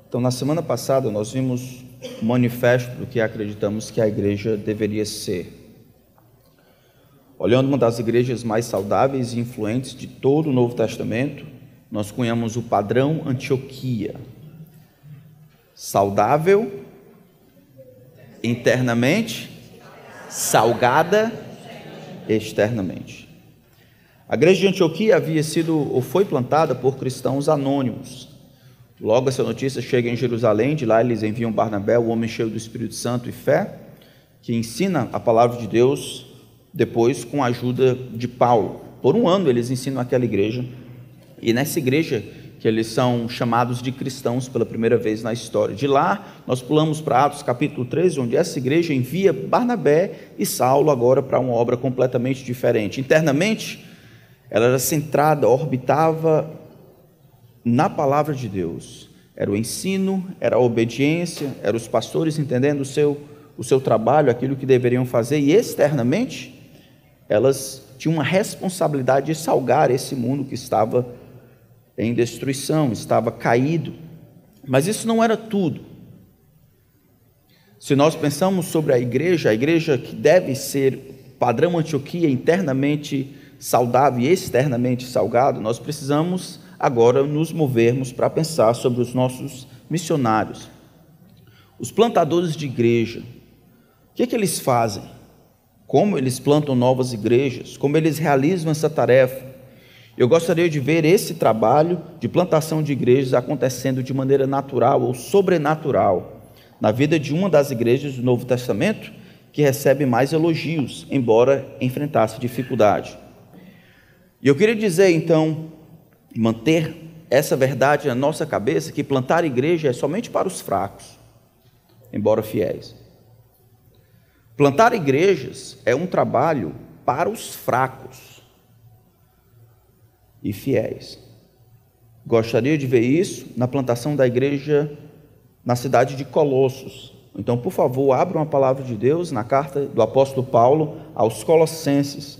Então, na semana passada, nós vimos o manifesto do que acreditamos que a igreja deveria ser. Olhando uma das igrejas mais saudáveis e influentes de todo o Novo Testamento, nós cunhamos o padrão Antioquia. Saudável, internamente, salgada, externamente. A igreja de Antioquia havia sido ou foi plantada por cristãos anônimos. Logo essa notícia chega em Jerusalém, de lá eles enviam Barnabé, o homem cheio do Espírito Santo e fé, que ensina a palavra de Deus, depois com a ajuda de Paulo. Por um ano eles ensinam aquela igreja, e nessa igreja que eles são chamados de cristãos pela primeira vez na história. De lá nós pulamos para Atos capítulo 13, onde essa igreja envia Barnabé e Saulo agora para uma obra completamente diferente. Internamente, ela era centrada, orbitava na palavra de Deus. Era o ensino, era a obediência, eram os pastores entendendo o seu trabalho, aquilo que deveriam fazer, e externamente elas tinham uma responsabilidade de salgar esse mundo que estava em destruição, estava caído. Mas isso não era tudo. Se nós pensamos sobre a igreja que deve ser padrão Antioquia, internamente saudável e externamente salgado, nós precisamos agora nos movermos para pensar sobre os nossos missionários. Os plantadores de igreja, o que eles fazem? Como eles plantam novas igrejas? Como eles realizam essa tarefa? Eu gostaria de ver esse trabalho de plantação de igrejas acontecendo de maneira natural ou sobrenatural na vida de uma das igrejas do Novo Testamento que recebe mais elogios, embora enfrentasse dificuldade. E eu queria dizer então, manter essa verdade na nossa cabeça, que plantar igreja é somente para os fracos, embora fiéis. Plantar igrejas é um trabalho para os fracos e fiéis. Gostaria de ver isso na plantação da igreja na cidade de Colossos. Então, por favor, abram a palavra de Deus na carta do apóstolo Paulo aos Colossenses.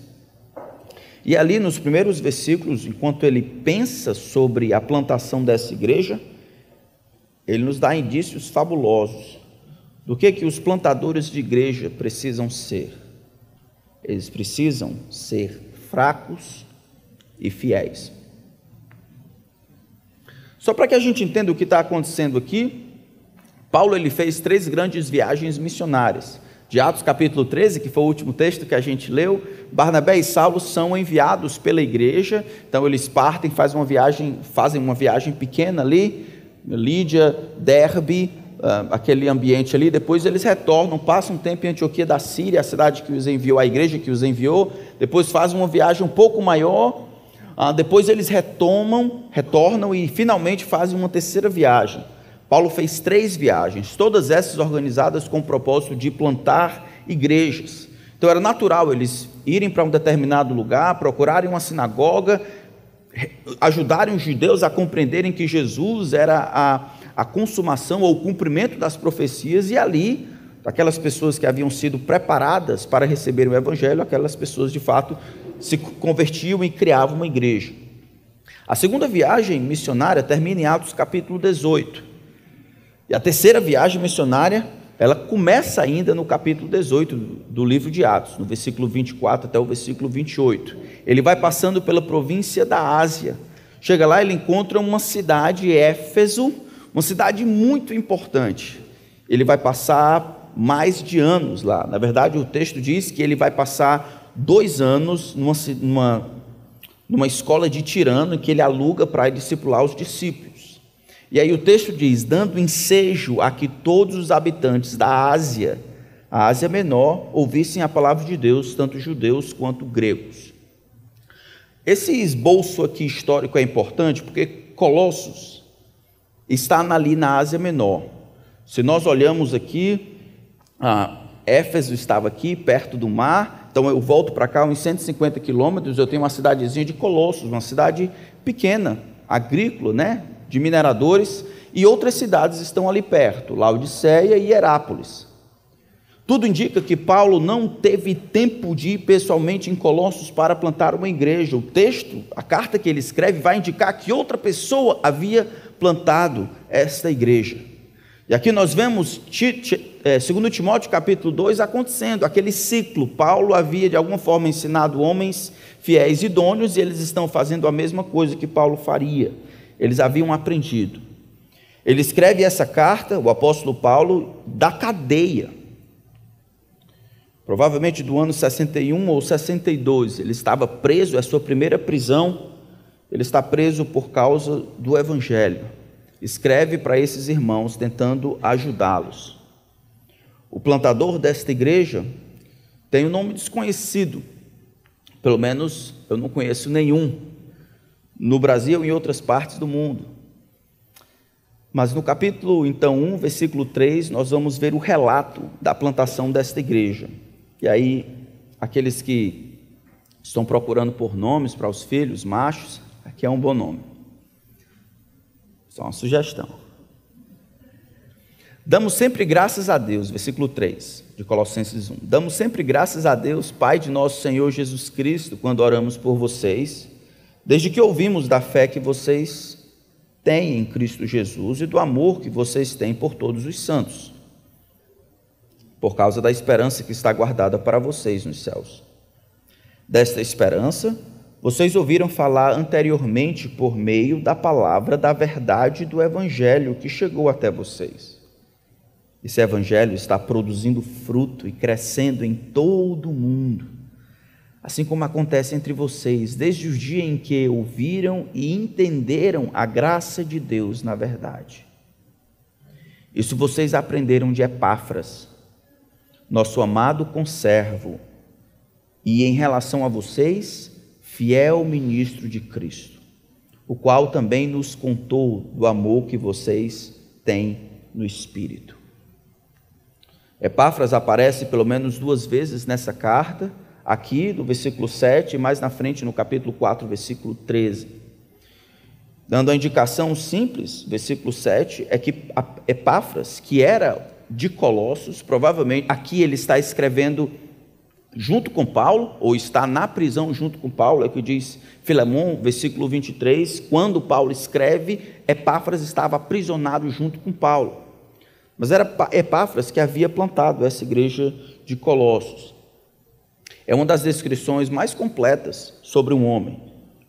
E ali nos primeiros versículos, enquanto ele pensa sobre a plantação dessa igreja, ele nos dá indícios fabulosos do que os plantadores de igreja precisam ser. Eles precisam ser fracos e fiéis. Só para que a gente entenda o que está acontecendo aqui, Paulo ele fez 3 grandes viagens missionárias. De Atos capítulo 13, que foi o último texto que a gente leu, Barnabé e Saulo são enviados pela igreja, então eles partem, fazem uma viagem pequena ali, Lídia, Derbe, aquele ambiente ali, depois eles retornam, passam um tempo em Antioquia da Síria, a cidade que os enviou, a igreja que os enviou, depois fazem uma viagem um pouco maior, depois eles retornam e finalmente fazem uma terceira viagem. Paulo fez 3 viagens, todas essas organizadas com o propósito de plantar igrejas. Então era natural eles irem para um determinado lugar, procurarem uma sinagoga, ajudarem os judeus a compreenderem que Jesus era a consumação ou o cumprimento das profecias, e ali, aquelas pessoas que haviam sido preparadas para receber o evangelho, aquelas pessoas de fato se convertiam e criavam uma igreja. A segunda viagem missionária termina em Atos capítulo 18. E a terceira viagem missionária, ela começa ainda no capítulo 18 do livro de Atos, no versículo 24 até o versículo 28. Ele vai passando pela província da Ásia. Chega lá, ele encontra uma cidade, Éfeso, uma cidade muito importante. Ele vai passar mais de anos lá. Na verdade, o texto diz que ele vai passar 2 anos numa escola de Tirano, que ele aluga para discipular os discípulos. E aí o texto diz, dando ensejo a que todos os habitantes da Ásia, a Ásia Menor, ouvissem a palavra de Deus, tanto judeus quanto gregos. Esse esboço aqui histórico é importante porque Colossos está ali na Ásia Menor. Se nós olhamos aqui, Éfeso estava aqui, perto do mar, então eu volto para cá uns 150 quilômetros, eu tenho uma cidadezinha de Colossos, uma cidade pequena, agrícola, né? De mineradores, e outras cidades estão ali perto, Laodiceia e Herápolis. Tudo indica que Paulo não teve tempo de ir pessoalmente em Colossos para plantar uma igreja. O texto, a carta que ele escreve, vai indicar que outra pessoa havia plantado esta igreja. E aqui nós vemos 2 Timóteo capítulo 2 acontecendo, aquele ciclo. Paulo havia de alguma forma ensinado homens fiéis e idôneos, e eles estão fazendo a mesma coisa que Paulo faria. Eles haviam aprendido. Ele escreve essa carta, o apóstolo Paulo, da cadeia, provavelmente do ano 61 ou 62, ele estava preso, é a sua primeira prisão, ele está preso por causa do evangelho. Escreve para esses irmãos, tentando ajudá-los. O plantador desta igreja tem um nome desconhecido, pelo menos eu não conheço nenhum, no Brasil e em outras partes do mundo. Mas no capítulo, então, 1, versículo 3, nós vamos ver o relato da plantação desta igreja. E aí, aqueles que estão procurando por nomes para os filhos machos, aqui é um bom nome. Só uma sugestão. Damos sempre graças a Deus, versículo 3 de Colossenses 1. Damos sempre graças a Deus, Pai de nosso Senhor Jesus Cristo, quando oramos por vocês, desde que ouvimos da fé que vocês têm em Cristo Jesus e do amor que vocês têm por todos os santos, por causa da esperança que está guardada para vocês nos céus. Desta esperança, vocês ouviram falar anteriormente por meio da palavra da verdade do evangelho que chegou até vocês. Esse evangelho está produzindo fruto e crescendo em todo o mundo, assim como acontece entre vocês, desde o dia em que ouviram e entenderam a graça de Deus na verdade. Isso vocês aprenderam de Epáfras, nosso amado conservo, e em relação a vocês, fiel ministro de Cristo, o qual também nos contou do amor que vocês têm no Espírito. Epáfras aparece pelo menos 2 vezes nessa carta, aqui no versículo 7 e mais na frente no capítulo 4, versículo 13. Dando a indicação simples, versículo 7, é que Epáfras, que era de Colossos, provavelmente aqui ele está escrevendo junto com Paulo, ou está na prisão junto com Paulo, é o que diz Filemon, versículo 23, quando Paulo escreve, Epáfras estava aprisionado junto com Paulo. Mas era Epáfras que havia plantado essa igreja de Colossos. É uma das descrições mais completas sobre um homem.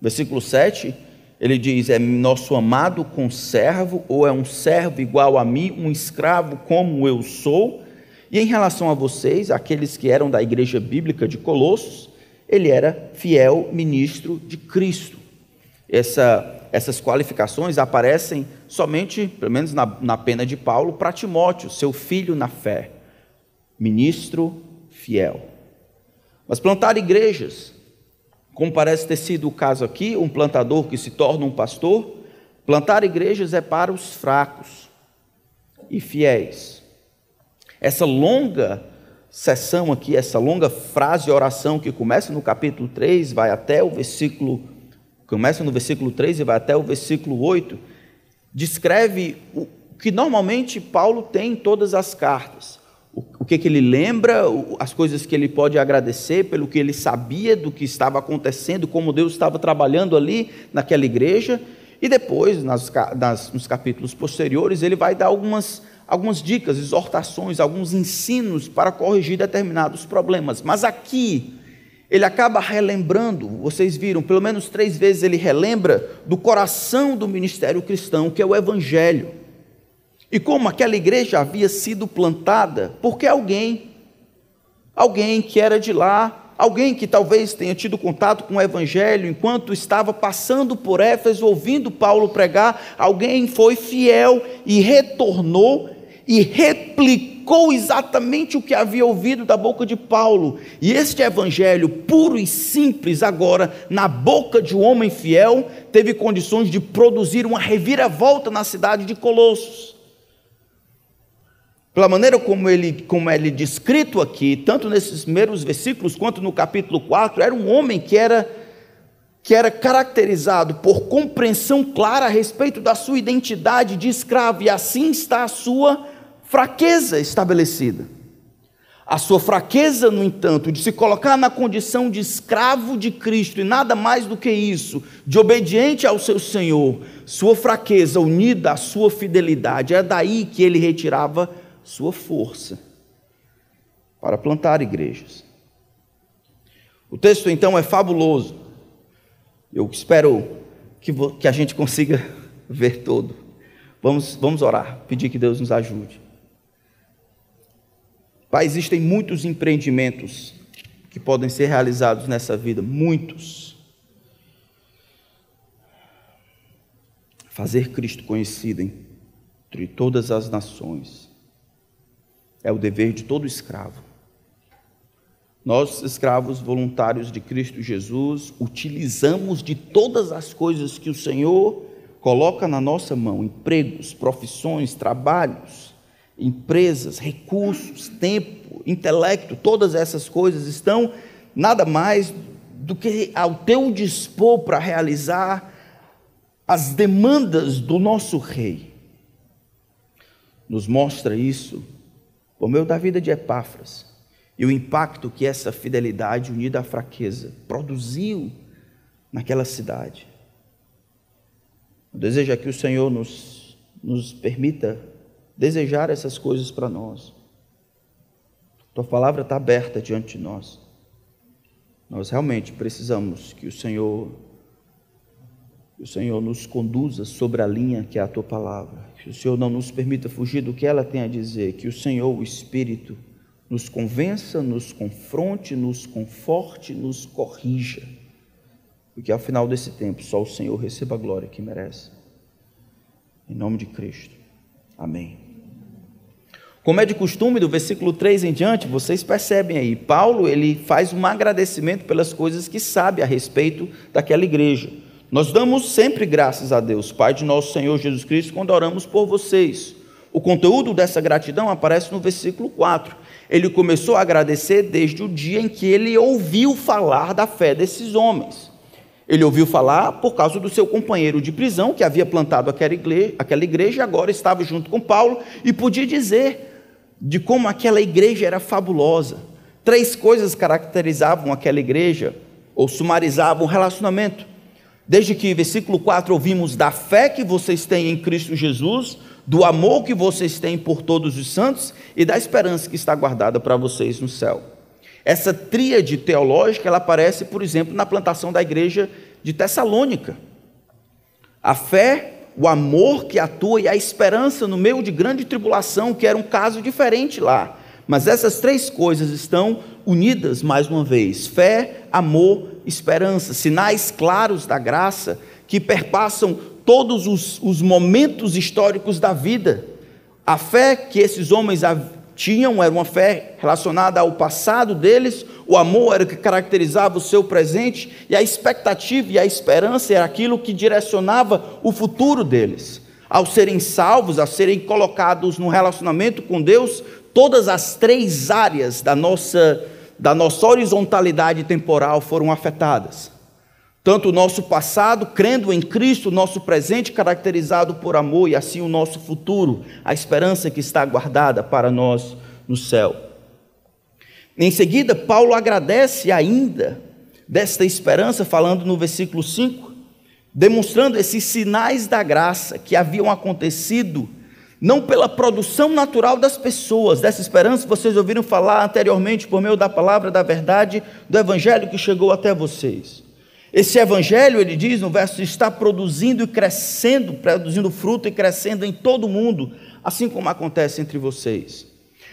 Versículo 7, ele diz, é nosso amado conservo, ou é um servo igual a mim, um escravo como eu sou. E em relação a vocês, aqueles que eram da igreja bíblica de Colossos, ele era fiel ministro de Cristo. Essas qualificações aparecem somente, pelo menos na pena de Paulo, para Timóteo, seu filho na fé, ministro fiel. Mas plantar igrejas, como parece ter sido o caso aqui, um plantador que se torna um pastor, plantar igrejas é para os fracos e fiéis. Essa longa sessão aqui, essa longa frase, oração que começa no capítulo 3, vai até o versículo, começa no versículo 3 e vai até o versículo 8, descreve o que normalmente Paulo tem em todas as cartas. O que ele lembra, as coisas que ele pode agradecer pelo que ele sabia do que estava acontecendo, como Deus estava trabalhando ali naquela igreja, e depois, nos capítulos posteriores, ele vai dar algumas dicas, exortações, alguns ensinos para corrigir determinados problemas. Mas aqui, ele acaba relembrando, vocês viram, pelo menos 3 vezes ele relembra do coração do ministério cristão, que é o evangelho. E como aquela igreja havia sido plantada, porque alguém que era de lá, alguém que talvez tenha tido contato com o evangelho enquanto estava passando por Éfeso, ouvindo Paulo pregar, alguém foi fiel e retornou e replicou exatamente o que havia ouvido da boca de Paulo. E este evangelho puro e simples agora, na boca de um homem fiel, teve condições de produzir uma reviravolta na cidade de Colossos. Pela maneira como ele é descrito aqui, tanto nesses primeiros versículos, quanto no capítulo 4, era um homem que era caracterizado por compreensão clara a respeito da sua identidade de escravo, e assim está a sua fraqueza estabelecida. A sua fraqueza, no entanto, de se colocar na condição de escravo de Cristo, e nada mais do que isso, de obediente ao seu Senhor, sua fraqueza unida à sua fidelidade, é daí que ele retirava sua força para plantar igrejas. O texto então é fabuloso. Eu espero que a gente consiga ver todo. Vamos orar, pedir que Deus nos ajude. Pai, existem muitos empreendimentos que podem ser realizados nessa vida, muitos. Fazer Cristo conhecido entre todas as nações é o dever de todo escravo. Nós, escravos voluntários de Cristo Jesus, utilizamos de todas as coisas que o Senhor coloca na nossa mão, empregos, profissões, trabalhos, empresas, recursos, tempo, intelecto, todas essas coisas estão nada mais do que ao teu dispor para realizar as demandas do nosso Rei. Nos mostra isso por meio da vida de Epáfras e o impacto que essa fidelidade unida à fraqueza produziu naquela cidade. O desejo é que o Senhor nos permita desejar essas coisas para nós. Tua palavra está aberta diante de nós. Nós realmente precisamos que o Senhor nos conduza sobre a linha que é a tua palavra. Que o Senhor não nos permita fugir do que ela tem a dizer. Que o Senhor, o Espírito, nos convença, nos confronte, nos conforte, nos corrija. Porque ao final desse tempo só o Senhor receba a glória que merece. Em nome de Cristo. Amém. Como é de costume, do versículo 3 em diante, vocês percebem aí, Paulo ele faz um agradecimento pelas coisas que sabe a respeito daquela igreja. Nós damos sempre graças a Deus, Pai de nosso Senhor Jesus Cristo, quando oramos por vocês. O conteúdo dessa gratidão aparece no versículo 4. Ele começou a agradecer desde o dia em que ele ouviu falar da fé desses homens. Ele ouviu falar por causa do seu companheiro de prisão, que havia plantado aquela igreja e agora estava junto com Paulo, e podia dizer de como aquela igreja era fabulosa. 3 coisas caracterizavam aquela igreja, ou sumarizavam o relacionamento. Desde que, versículo 4, ouvimos da fé que vocês têm em Cristo Jesus, do amor que vocês têm por todos os santos e da esperança que está guardada para vocês no céu. Essa tríade teológica, ela aparece, por exemplo, na plantação da igreja de Tessalônica. A fé, o amor que atua e a esperança no meio de grande tribulação, que era um caso diferente lá. Mas essas 3 coisas estão unidas mais uma vez: fé, amor, esperança, sinais claros da graça que perpassam todos os momentos históricos da vida. A fé que esses homens tinham era uma fé relacionada ao passado deles, o amor era o que caracterizava o seu presente, e a expectativa e a esperança era aquilo que direcionava o futuro deles. Ao serem salvos, ao serem colocados no relacionamento com Deus, todas as 3 áreas da nossa horizontalidade temporal foram afetadas. Tanto o nosso passado, crendo em Cristo, o nosso presente caracterizado por amor, e assim o nosso futuro, a esperança que está guardada para nós no céu. Em seguida, Paulo agradece ainda desta esperança, falando no versículo 5, demonstrando esses sinais da graça que haviam acontecido, não pela produção natural das pessoas. Dessa esperança vocês ouviram falar anteriormente por meio da palavra da verdade, do evangelho que chegou até vocês. Esse evangelho, ele diz no verso, está produzindo e crescendo, produzindo fruto e crescendo em todo o mundo, assim como acontece entre vocês.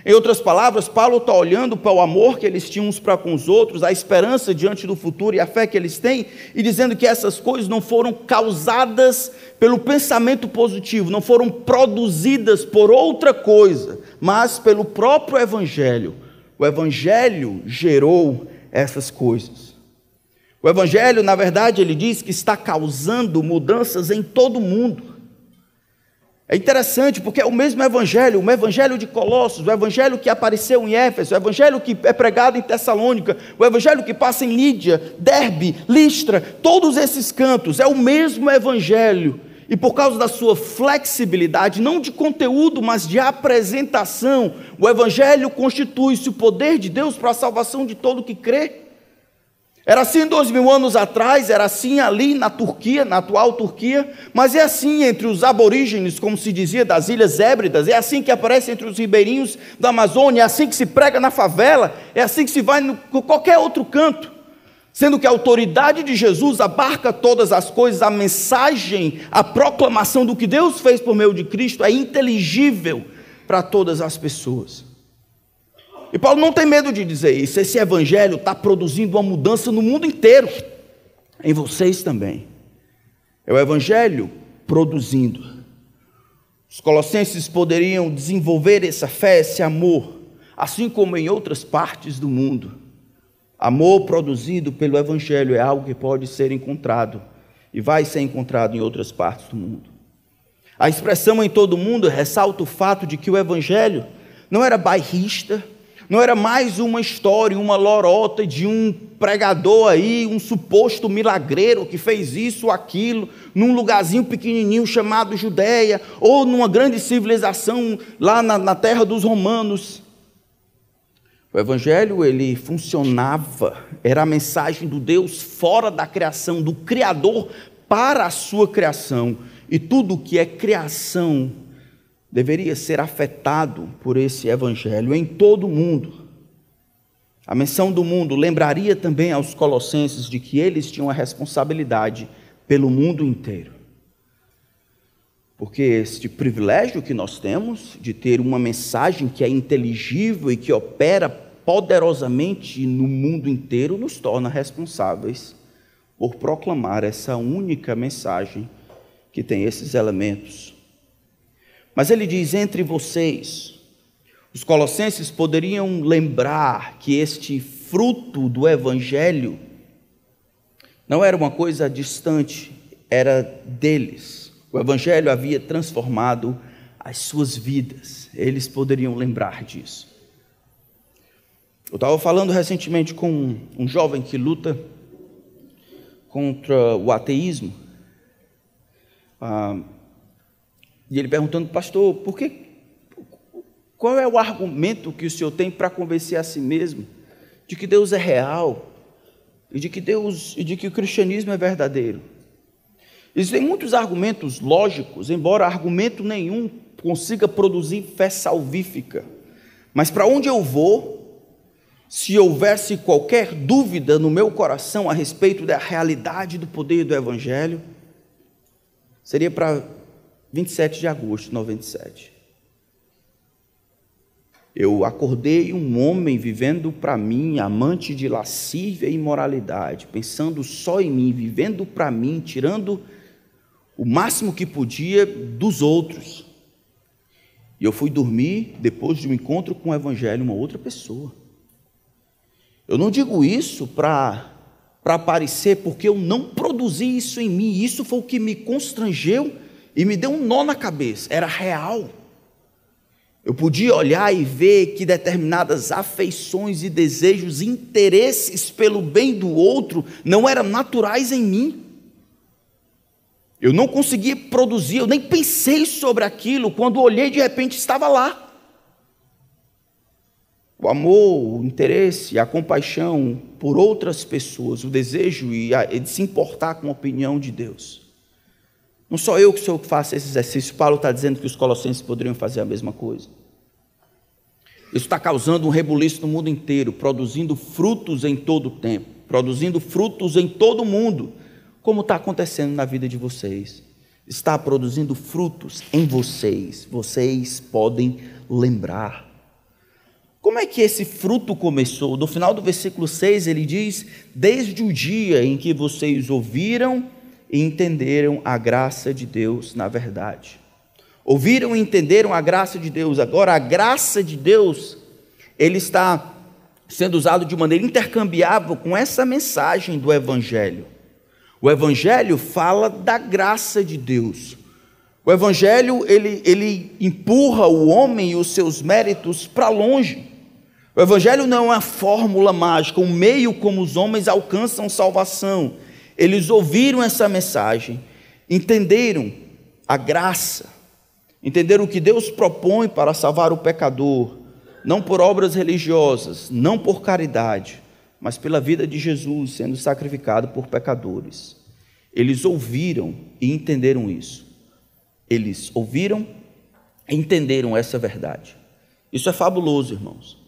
Em outras palavras, Paulo está olhando para o amor que eles tinham uns para com os outros, a esperança diante do futuro e a fé que eles têm, e dizendo que essas coisas não foram causadas pelo pensamento positivo, não foram produzidas por outra coisa, mas pelo próprio evangelho. O evangelho gerou essas coisas. O evangelho, na verdade, ele diz que está causando mudanças em todo o mundo. É interessante porque é o mesmo evangelho, o evangelho de Colossos, o evangelho que apareceu em Éfeso, o evangelho que é pregado em Tessalônica, o evangelho que passa em Lídia, Derbe, Listra, todos esses cantos, é o mesmo evangelho e por causa da sua flexibilidade, não de conteúdo, mas de apresentação, o Evangelho constitui-se o poder de Deus para a salvação de todo que crê. Era assim 2000 anos atrás, era assim ali na Turquia, na atual Turquia, mas é assim entre os aborígenes, como se dizia, das Ilhas Hébridas, é assim que aparece entre os ribeirinhos da Amazônia, é assim que se prega na favela, é assim que se vai em qualquer outro canto, sendo que a autoridade de Jesus abarca todas as coisas, a mensagem, a proclamação do que Deus fez por meio de Cristo é inteligível para todas as pessoas. E Paulo não tem medo de dizer isso, esse evangelho está produzindo uma mudança no mundo inteiro, em vocês também. É o evangelho produzindo. Os colossenses poderiam desenvolver essa fé, esse amor, assim como em outras partes do mundo. Amor produzido pelo evangelho é algo que pode ser encontrado e vai ser encontrado em outras partes do mundo. A expressão em todo o mundo ressalta o fato de que o evangelho não era bairrista, não era mais uma história, uma lorota de um pregador aí, um suposto milagreiro que fez isso ou aquilo, num lugarzinho pequenininho chamado Judeia, ou numa grande civilização lá na terra dos romanos. O evangelho, ele funcionava, era a mensagem do Deus fora da criação, do Criador para a sua criação, e tudo que é criação deveria ser afetado por esse evangelho em todo o mundo. A menção do mundo lembraria também aos colossenses de que eles tinham a responsabilidade pelo mundo inteiro. Porque este privilégio que nós temos de ter uma mensagem que é inteligível e que opera poderosamente no mundo inteiro nos torna responsáveis por proclamar essa única mensagem que tem esses elementos. Mas ele diz, entre vocês, os colossenses poderiam lembrar que este fruto do evangelho não era uma coisa distante, era deles. O evangelho havia transformado as suas vidas, eles poderiam lembrar disso. Eu estava falando recentemente com um jovem que luta contra o ateísmo, e ele perguntando, pastor, qual é o argumento que o senhor tem para convencer a si mesmo de que Deus é real e de que o cristianismo é verdadeiro? Existem muitos argumentos lógicos, embora argumento nenhum consiga produzir fé salvífica. Mas para onde eu vou, se houvesse qualquer dúvida no meu coração a respeito da realidade do poder do evangelho, seria para 27 de agosto de 97. Eu acordei um homem vivendo para mim, amante de lascívia e imoralidade, pensando só em mim, vivendo para mim, tirando o máximo que podia dos outros. E eu fui dormir, depois de um encontro com o evangelho, uma outra pessoa. Eu não digo isso para aparecer, porque eu não produzi isso em mim. Isso foi o que me constrangeu e me deu um nó na cabeça. Era real. Eu podia olhar e ver que determinadas afeições e desejos, interesses pelo bem do outro, não eram naturais em mim. Eu não conseguia produzir, eu nem pensei sobre aquilo, quando olhei, de repente estava lá. O amor, o interesse, a compaixão por outras pessoas, o desejo de se importar com a opinião de Deus. Não sou eu que faço esse exercício. Paulo está dizendo que os colossenses poderiam fazer a mesma coisa. Isso está causando um rebuliço no mundo inteiro, produzindo frutos em todo o tempo, produzindo frutos em todo o mundo, como está acontecendo na vida de vocês. Está produzindo frutos em vocês. Vocês podem lembrar. Como é que esse fruto começou? No final do versículo 6 ele diz, desde o dia em que vocês ouviram e entenderam a graça de Deus na verdade. Ouviram e entenderam a graça de Deus. Agora a graça de Deus, ele está sendo usado de maneira intercambiável com essa mensagem do evangelho. O evangelho fala da graça de Deus. O evangelho, ele empurra o homem e os seus méritos para longe. O evangelho não é uma fórmula mágica, um meio como os homens alcançam salvação. Eles ouviram essa mensagem, entenderam a graça, entender o que Deus propõe para salvar o pecador, não por obras religiosas, não por caridade, mas pela vida de Jesus sendo sacrificado por pecadores. Eles ouviram e entenderam isso. Eles ouviram e entenderam essa verdade. Isso é fabuloso, irmãos.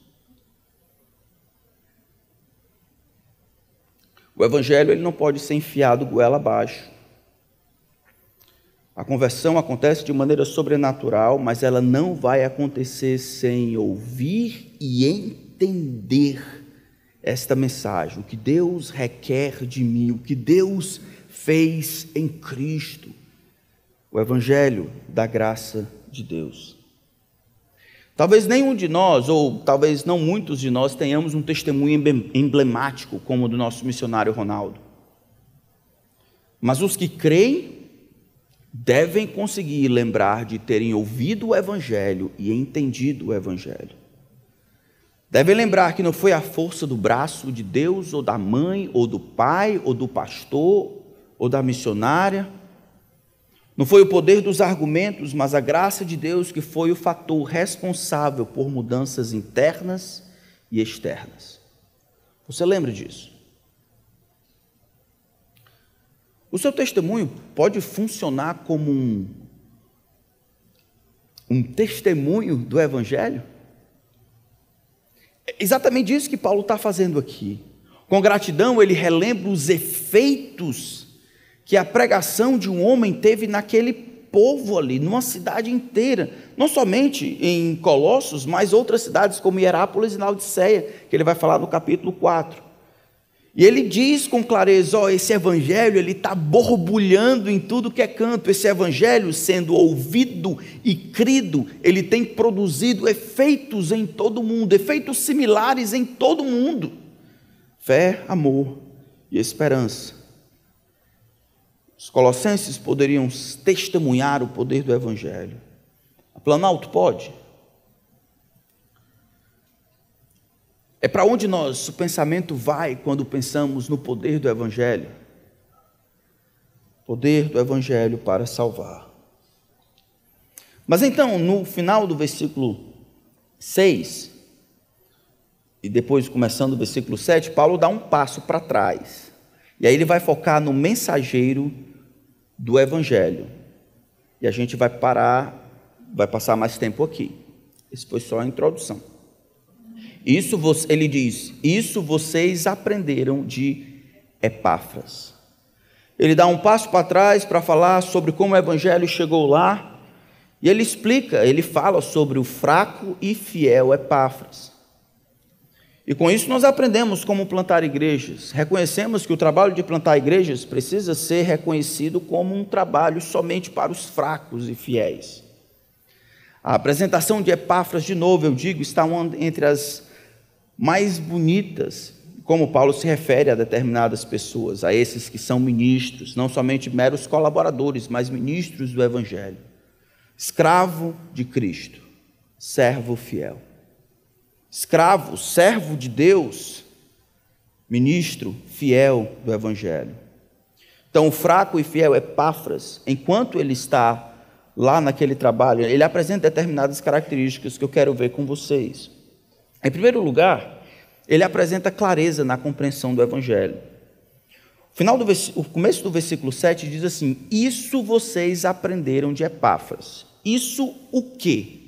O evangelho ele não pode ser enfiado goela abaixo. A conversão acontece de maneira sobrenatural, mas ela não vai acontecer sem ouvir e entender esta mensagem, o que Deus requer de mim, o que Deus fez em Cristo, o evangelho da graça de Deus. Talvez nenhum de nós, ou talvez não muitos de nós, tenhamos um testemunho emblemático como o do nosso missionário Ronaldo. Mas os que creem devem conseguir lembrar de terem ouvido o evangelho e entendido o evangelho. Devem lembrar que não foi a força do braço de Deus, ou da mãe, ou do pai, ou do pastor, ou da missionária. Não foi o poder dos argumentos, mas a graça de Deus que foi o fator responsável por mudanças internas e externas. Você lembra disso? O seu testemunho pode funcionar como um testemunho do evangelho? É exatamente isso que Paulo está fazendo aqui. Com gratidão, ele relembra os efeitos que a pregação de um homem teve naquele povo ali, numa cidade inteira, não somente em Colossos, mas outras cidades como Hierápolis e Laodiceia, que ele vai falar no capítulo 4. E ele diz com clareza, esse evangelho ele está borbulhando em tudo que é canto, esse evangelho sendo ouvido e crido, ele tem produzido efeitos em todo mundo, efeitos similares em todo mundo, fé, amor e esperança. Os colossenses poderiam testemunhar o poder do evangelho. A Planalto pode? É para onde nosso pensamento vai quando pensamos no poder do evangelho? Poder do evangelho para salvar. Mas então, no final do versículo 6, e depois começando o versículo 7, Paulo dá um passo para trás. E aí ele vai focar no mensageiro do evangelho. E a gente vai passar mais tempo aqui. Isso foi só a introdução. Ele diz, isso vocês aprenderam de Epáfras. Ele dá um passo para trás para falar sobre como o evangelho chegou lá, e ele fala sobre o fraco e fiel Epáfras. E com isso nós aprendemos como plantar igrejas, reconhecemos que o trabalho de plantar igrejas precisa ser reconhecido como um trabalho somente para os fracos e fiéis. A apresentação de Epáfras, de novo eu digo, está entre as mais bonitas, como Paulo se refere a determinadas pessoas, a esses que são ministros, não somente meros colaboradores, mas ministros do evangelho. Escravo de Cristo, servo fiel. Escravo, servo de Deus, ministro fiel do evangelho. Então, o fraco e fiel Epáfras, enquanto ele está lá naquele trabalho, ele apresenta determinadas características que eu quero ver com vocês. Em primeiro lugar, ele apresenta clareza na compreensão do evangelho. O começo do versículo 7 diz assim: isso vocês aprenderam de Epáfras. Isso o quê?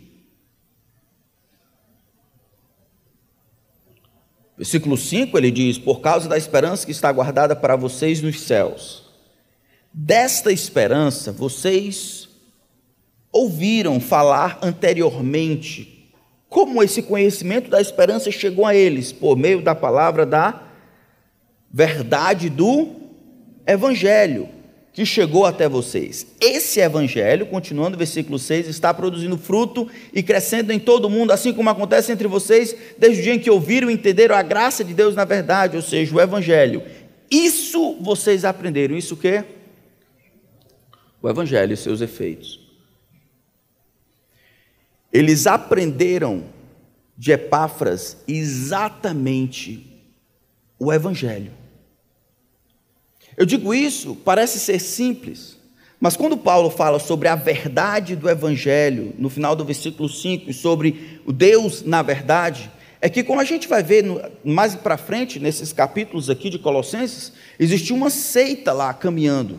Versículo 5 ele diz: por causa da esperança que está guardada para vocês nos céus. Desta esperança vocês ouviram falar anteriormente. Como esse conhecimento da esperança chegou a eles? Por meio da palavra da verdade do evangelho, que chegou até vocês. Esse evangelho, continuando o versículo 6, está produzindo fruto e crescendo em todo mundo, assim como acontece entre vocês, desde o dia em que ouviram e entenderam a graça de Deus na verdade, ou seja, o evangelho. Isso vocês aprenderam. Isso o quê? O evangelho e seus efeitos. Eles aprenderam de Epáfras exatamente o evangelho. Eu digo isso, parece ser simples, Mas quando Paulo fala sobre a verdade do Evangelho, no final do versículo 5, sobre o Deus na verdade, é que, como a gente vai ver mais para frente, nesses capítulos aqui de Colossenses, existiu uma seita lá caminhando,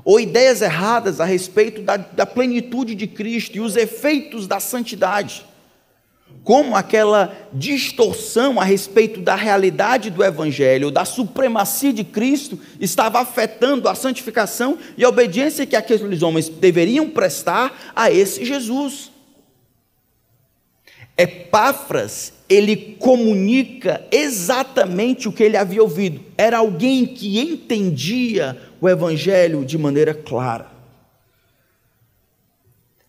ou ideias erradas a respeito da plenitude de Cristo e os efeitos da santidade, como aquela distorção a respeito da realidade do Evangelho, da supremacia de Cristo, estava afetando a santificação e a obediência que aqueles homens deveriam prestar a esse Jesus. Epáfras, ele comunica exatamente o que ele havia ouvido. Era alguém que entendia o Evangelho de maneira clara.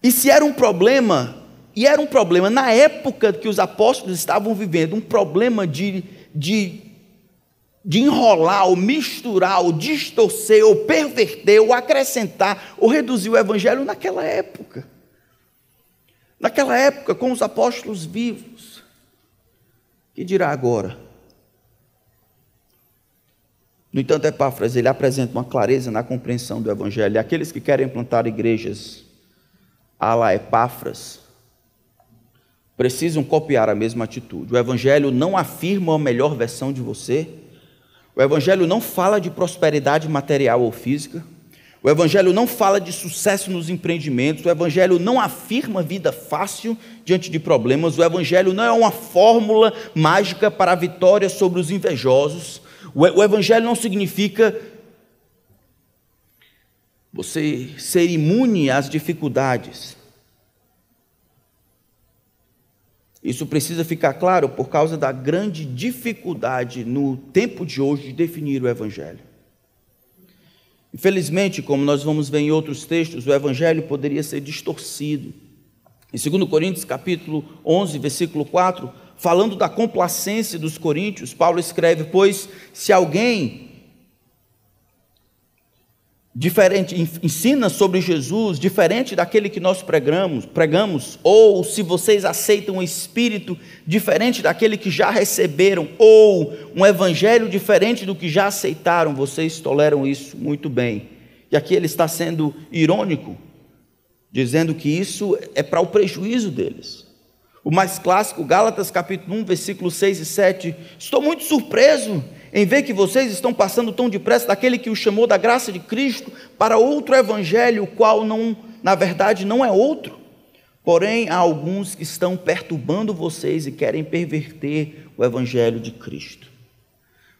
E se era um problema, e era um problema na época que os apóstolos estavam vivendo, um problema de enrolar, ou misturar, ou distorcer, ou perverter, ou acrescentar, ou reduzir o Evangelho naquela época. Naquela época, com os apóstolos vivos. Que dirá agora? No entanto, Epáfras, ele apresenta uma clareza na compreensão do Evangelho. E aqueles que querem plantar igrejas à la Epáfras precisam copiar a mesma atitude. O Evangelho não afirma a melhor versão de você. O Evangelho não fala de prosperidade material ou física. O Evangelho não fala de sucesso nos empreendimentos. O Evangelho não afirma vida fácil diante de problemas. O Evangelho não é uma fórmula mágica para a vitória sobre os invejosos. O Evangelho não significa você ser imune às dificuldades. Isso precisa ficar claro por causa da grande dificuldade no tempo de hoje de definir o Evangelho. Infelizmente, como nós vamos ver em outros textos, o Evangelho poderia ser distorcido. Em 2 Coríntios, capítulo 11, versículo 4, falando da complacência dos coríntios, Paulo escreve: pois se alguém ensina sobre Jesus, diferente daquele que nós pregamos, ou se vocês aceitam um espírito diferente daquele que já receberam, ou um evangelho diferente do que já aceitaram, vocês toleram isso muito bem. E aqui ele está sendo irônico, dizendo que isso é para o prejuízo deles. O mais clássico, Gálatas capítulo 1, versículos 6 e 7, estou muito surpreso em ver que vocês estão passando tão depressa daquele que o chamou da graça de Cristo para outro evangelho, o qual não, na verdade não é outro. Porém, há alguns que estão perturbando vocês e querem perverter o evangelho de Cristo.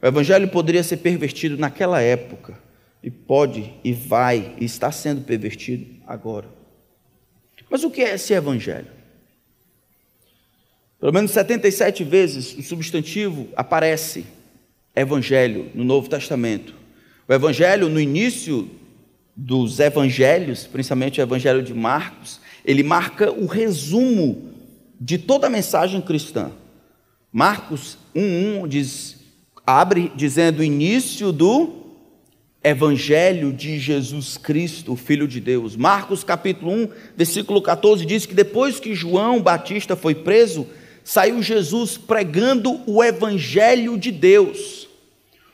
O evangelho poderia ser pervertido naquela época, e pode, e vai, e está sendo pervertido agora. Mas o que é esse evangelho? Pelo menos 77 vezes o substantivo aparece Evangelho no Novo Testamento. O Evangelho, no início dos Evangelhos, principalmente o Evangelho de Marcos, ele marca o resumo de toda a mensagem cristã. Marcos 1:1 abre dizendo o início do Evangelho de Jesus Cristo, o Filho de Deus. Marcos capítulo 1, versículo 14 diz que depois que João Batista foi preso, saiu Jesus pregando o Evangelho de Deus.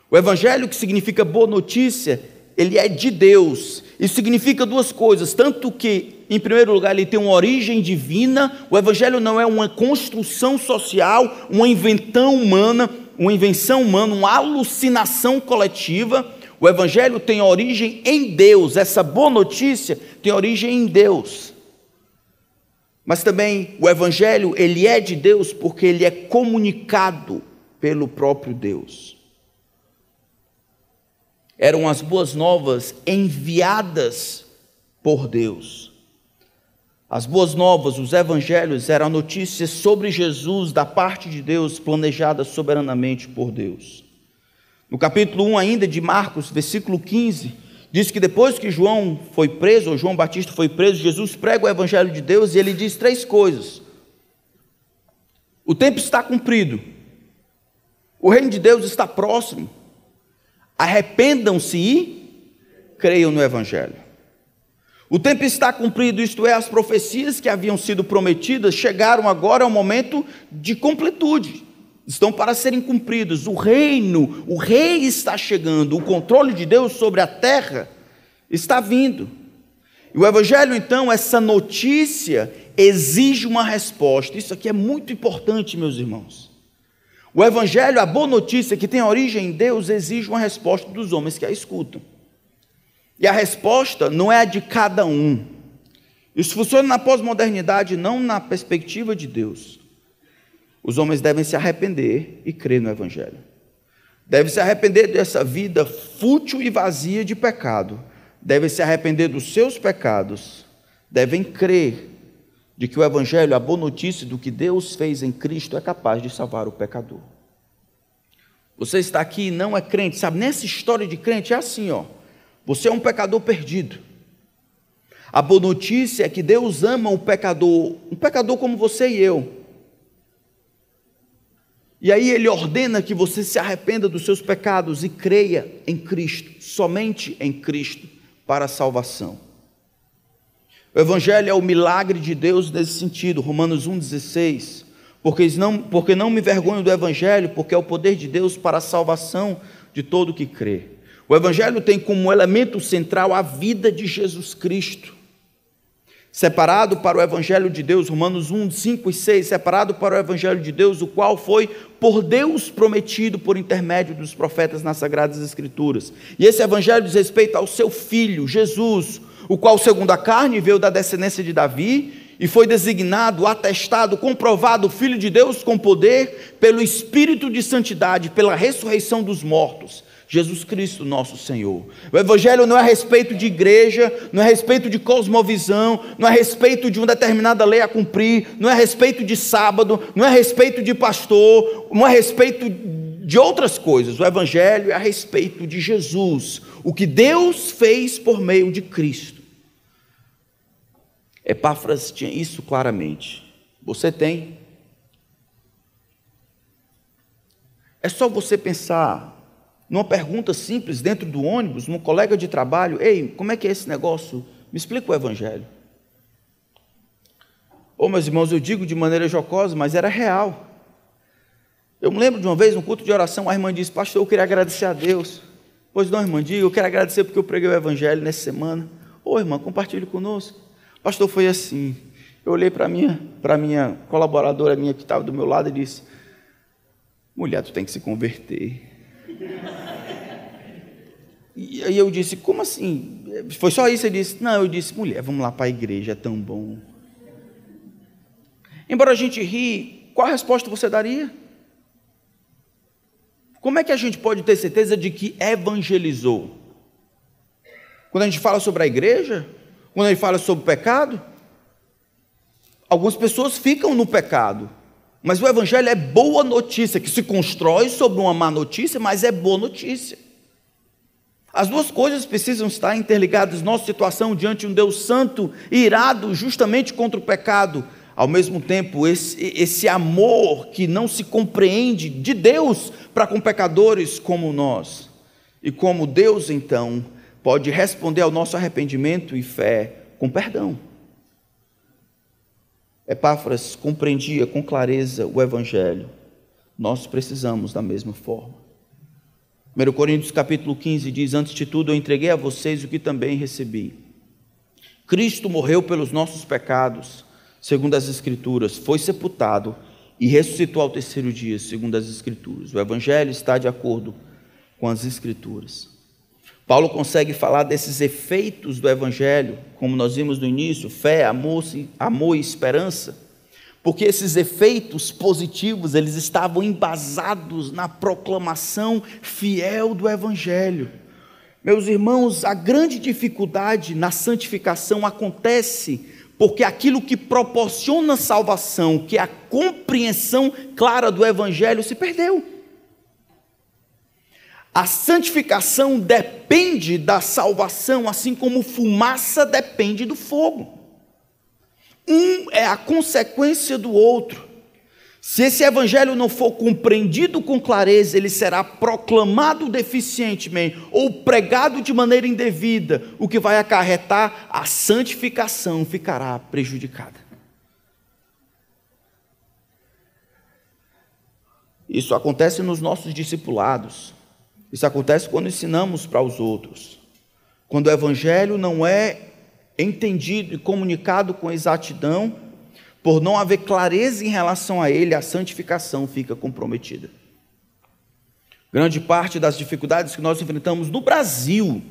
O Evangelho, que significa boa notícia, ele é de Deus. Isso significa duas coisas, tanto que, em primeiro lugar, ele tem uma origem divina. O Evangelho não é uma construção social, uma invenção humana, uma alucinação coletiva. O Evangelho tem origem em Deus. Essa boa notícia tem origem em Deus. Mas também o Evangelho, ele é de Deus porque ele é comunicado pelo próprio Deus. Eram as boas novas enviadas por Deus. As boas novas, os evangelhos, eram notícias sobre Jesus da parte de Deus, planejadas soberanamente por Deus. No capítulo 1 ainda de Marcos, versículo 15, diz que depois que João foi preso, ou João Batista foi preso, Jesus prega o evangelho de Deus e ele diz três coisas. O tempo está cumprido. O reino de Deus está próximo. Arrependam-se e creiam no evangelho. O tempo está cumprido, isto é, as profecias que haviam sido prometidas chegaram agora ao momento de completude. Estão para serem cumpridos. O rei está chegando, o controle de Deus sobre a terra está vindo. E o Evangelho, então, essa notícia exige uma resposta. Isso aqui é muito importante, meus irmãos. O Evangelho, a boa notícia que tem origem em Deus, exige uma resposta dos homens que a escutam. E a resposta não é a de cada um. Isso funciona na pós-modernidade, não na perspectiva de Deus. Os homens devem se arrepender e crer no Evangelho. Devem se arrepender dessa vida fútil e vazia de pecado. Devem se arrepender dos seus pecados. Devem crer de que o Evangelho, a boa notícia do que Deus fez em Cristo, é capaz de salvar o pecador. Você está aqui e não é crente, sabe? Nessa história de crente é assim, ó. Você é um pecador perdido. A boa notícia é que Deus ama um pecador como você e eu. E aí Ele ordena que você se arrependa dos seus pecados e creia em Cristo, somente em Cristo, para a salvação. O Evangelho é o milagre de Deus nesse sentido, Romanos 1,16, porque não me vergonho do Evangelho, porque é o poder de Deus para a salvação de todo que crê. O Evangelho tem como elemento central a vida de Jesus Cristo, separado para o Evangelho de Deus, Romanos 1, 5 e 6, separado para o Evangelho de Deus, o qual foi por Deus prometido por intermédio dos profetas nas Sagradas Escrituras. E esse Evangelho diz respeito ao seu Filho, Jesus, o qual segundo a carne veio da descendência de Davi, e foi designado, atestado, comprovado, Filho de Deus com poder, pelo Espírito de santidade, pela ressurreição dos mortos, Jesus Cristo nosso Senhor. O Evangelho não é a respeito de igreja, não é a respeito de cosmovisão, não é a respeito de uma determinada lei a cumprir, não é a respeito de sábado, não é a respeito de pastor, não é a respeito de outras coisas. O Evangelho é a respeito de Jesus, o que Deus fez por meio de Cristo. Epáfras tinha isso claramente. Você tem? É só você pensar numa pergunta simples dentro do ônibus, num colega de trabalho: ei, como é que é esse negócio? Me explica o Evangelho. Meus irmãos, eu digo de maneira jocosa, mas era real. Eu me lembro de uma vez, no culto de oração, a irmã disse: pastor, eu queria agradecer a Deus. Pois não, irmã, diga, eu quero agradecer porque eu preguei o Evangelho nessa semana. Irmã, compartilhe conosco. Pastor, foi assim. Eu olhei para a minha colaboradora minha que estava do meu lado e disse: mulher, tu tem que se converter. E aí eu disse: como assim? Foi só isso? Ele disse: não, eu disse: mulher, vamos lá para a igreja, é tão bom. Embora a gente ri, qual a resposta você daria? Como é que a gente pode ter certeza de que evangelizou? Quando a gente fala sobre a igreja, quando a gente fala sobre o pecado, algumas pessoas ficam no pecado, mas o Evangelho é boa notícia, que se constrói sobre uma má notícia, mas é boa notícia. As duas coisas precisam estar interligadas. Nossa situação diante de um Deus santo e irado justamente contra o pecado. Ao mesmo tempo, esse amor que não se compreende de Deus para com pecadores como nós. E como Deus, então, pode responder ao nosso arrependimento e fé com perdão. Epáfras compreendia com clareza o Evangelho. Nós precisamos da mesma forma. 1 Coríntios capítulo 15 diz: antes de tudo eu entreguei a vocês o que também recebi. Cristo morreu pelos nossos pecados, segundo as Escrituras, foi sepultado e ressuscitou ao terceiro dia, segundo as Escrituras. O Evangelho está de acordo com as Escrituras. Paulo consegue falar desses efeitos do Evangelho, como nós vimos no início: fé, amor e esperança, porque esses efeitos positivos, eles estavam embasados na proclamação fiel do Evangelho. Meus irmãos, a grande dificuldade na santificação acontece porque aquilo que proporciona salvação, que é a compreensão clara do Evangelho, se perdeu. A santificação depende da salvação, assim como fumaça depende do fogo. Um é a consequência do outro. Se esse Evangelho não for compreendido com clareza, ele será proclamado deficientemente ou pregado de maneira indevida, o que vai acarretar a santificação ficará prejudicada. Isso acontece nos nossos discipulados. Isso acontece quando ensinamos para os outros. Quando o Evangelho não é entendido e comunicado com exatidão, por não haver clareza em relação a ele, a santificação fica comprometida. Grande parte das dificuldades que nós enfrentamos no Brasil,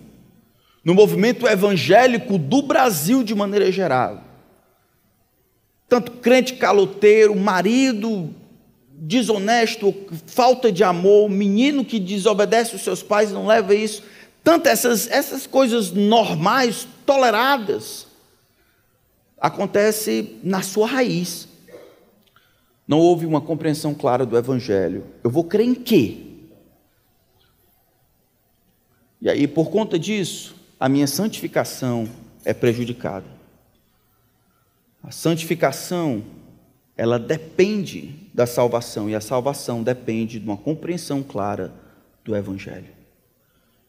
no movimento evangélico do Brasil de maneira geral, tanto crente caloteiro, marido desonesto, falta de amor, menino que desobedece os seus pais, não leva isso, tanto essas coisas normais, toleradas, acontece na sua raiz. Não houve uma compreensão clara do Evangelho. Eu vou crer em quê? E aí, por conta disso, a minha santificação é prejudicada. A santificação, ela depende da salvação, e a salvação depende de uma compreensão clara do Evangelho.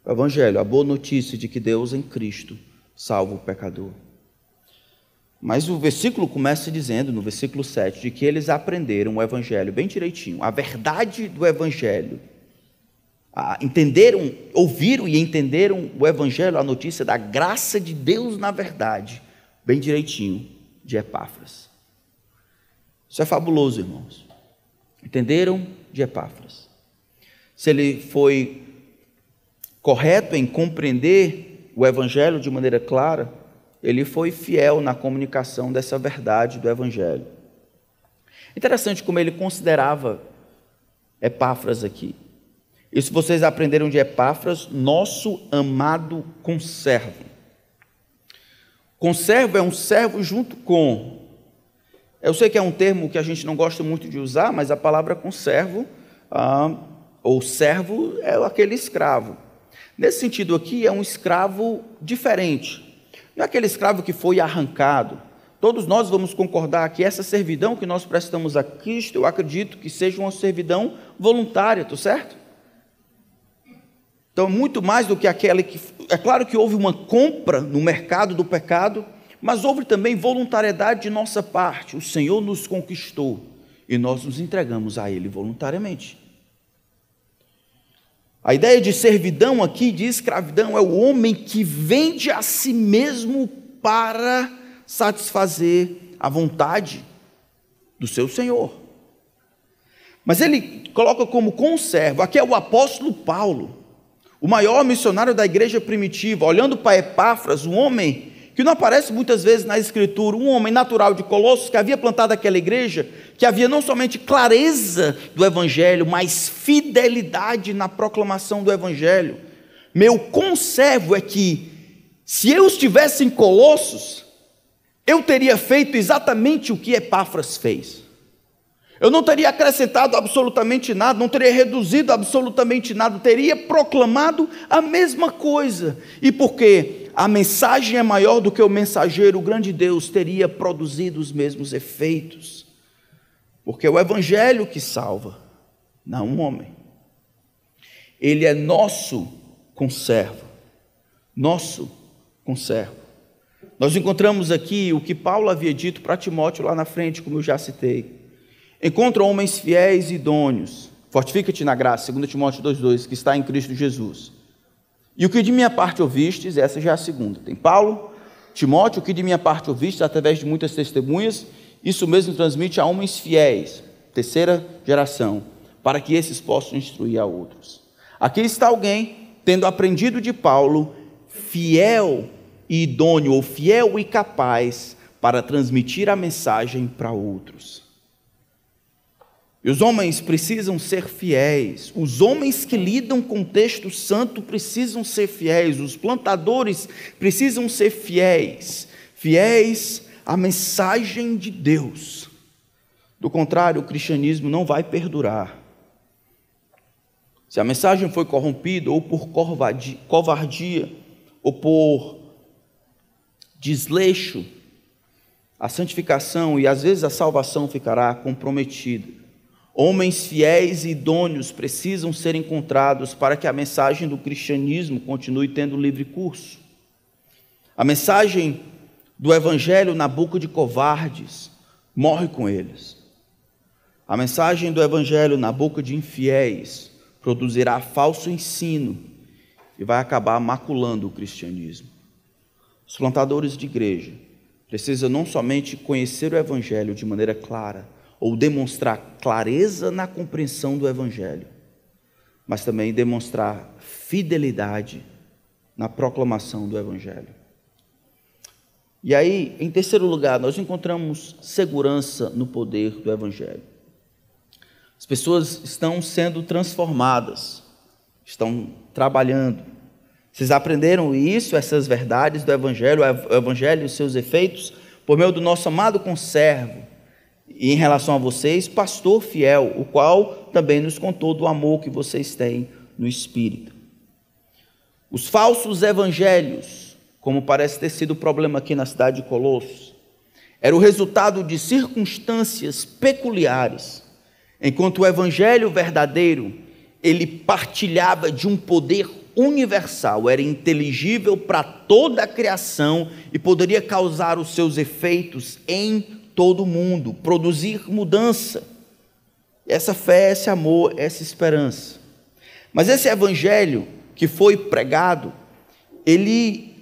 O Evangelho, a boa notícia de que Deus em Cristo salva o pecador. Mas o versículo começa dizendo, no versículo 7, de que eles aprenderam o Evangelho bem direitinho, a verdade do Evangelho. Entenderam, ouviram e entenderam o Evangelho, a notícia da graça de Deus na verdade, bem direitinho, de Epáfras. Isso é fabuloso, irmãos. Entenderam de Epáfras. Se ele foi correto em compreender o Evangelho de maneira clara, ele foi fiel na comunicação dessa verdade do Evangelho. Interessante como ele considerava Epáfras aqui. Isso vocês aprenderam de Epáfras, nosso amado conservo. Conservo é um servo junto com. Eu sei que é um termo que a gente não gosta muito de usar, mas a palavra conservo, ou servo, é aquele escravo. Nesse sentido aqui, é um escravo diferente. Não é aquele escravo que foi arrancado. Todos nós vamos concordar que essa servidão que nós prestamos a Cristo, eu acredito que seja uma servidão voluntária, tá certo? Então, muito mais do que aquela que... É claro que houve uma compra no mercado do pecado, mas houve também voluntariedade de nossa parte. O Senhor nos conquistou e nós nos entregamos a Ele voluntariamente. A ideia de servidão aqui, de escravidão, é o homem que vende a si mesmo para satisfazer a vontade do seu Senhor. Mas ele coloca como conservo, aqui é o apóstolo Paulo, o maior missionário da igreja primitiva, olhando para Epáfras, um homem que não aparece muitas vezes na Escritura, um homem natural de Colossos, que havia plantado aquela igreja, que havia não somente clareza do Evangelho, mas fidelidade na proclamação do Evangelho. Meu conservo é que, se eu estivesse em Colossos, eu teria feito exatamente o que Epáfras fez. Eu não teria acrescentado absolutamente nada, não teria reduzido absolutamente nada, teria proclamado a mesma coisa. E porque a mensagem é maior do que o mensageiro, o grande Deus teria produzido os mesmos efeitos. Porque é o Evangelho que salva, não um homem. Ele é nosso conservo. Nosso conservo. Nós encontramos aqui o que Paulo havia dito para Timóteo lá na frente, como eu já citei. Encontra homens fiéis e idôneos, fortifica-te na graça, 2 Timóteo 2,2, que está em Cristo Jesus. E o que de minha parte ouvistes, essa já é a segunda. Tem Paulo, Timóteo, o que de minha parte ouvistes, através de muitas testemunhas, isso mesmo transmite a homens fiéis, terceira geração, para que esses possam instruir a outros. Aqui está alguém, tendo aprendido de Paulo, fiel e idôneo, ou fiel e capaz, para transmitir a mensagem para outros. E os homens precisam ser fiéis, os homens que lidam com o texto santo precisam ser fiéis, os plantadores precisam ser fiéis, fiéis à mensagem de Deus. Do contrário, o cristianismo não vai perdurar. Se a mensagem foi corrompida, ou por covardia, ou por desleixo, a santificação e às vezes a salvação ficará comprometida. Homens fiéis e idôneos precisam ser encontrados para que a mensagem do cristianismo continue tendo livre curso. A mensagem do evangelho na boca de covardes morre com eles. A mensagem do evangelho na boca de infiéis produzirá falso ensino e vai acabar maculando o cristianismo. Os plantadores de igreja precisam não somente conhecer o Evangelho de maneira clara, ou demonstrar clareza na compreensão do Evangelho, mas também demonstrar fidelidade na proclamação do Evangelho. E aí, em terceiro lugar, nós encontramos segurança no poder do Evangelho. As pessoas estão sendo transformadas, estão trabalhando. Vocês aprenderam isso, essas verdades do Evangelho, o Evangelho e os seus efeitos, por meio do nosso amado conservo, e em relação a vocês, pastor fiel, o qual também nos contou do amor que vocês têm no Espírito. Os falsos evangelhos, como parece ter sido o problema aqui na cidade de Colossos, era o resultado de circunstâncias peculiares, enquanto o evangelho verdadeiro, ele partilhava de um poder universal, era inteligível para toda a criação e poderia causar os seus efeitos em todo mundo, produzir mudança. Essa fé, esse amor, essa esperança. Mas esse evangelho que foi pregado, ele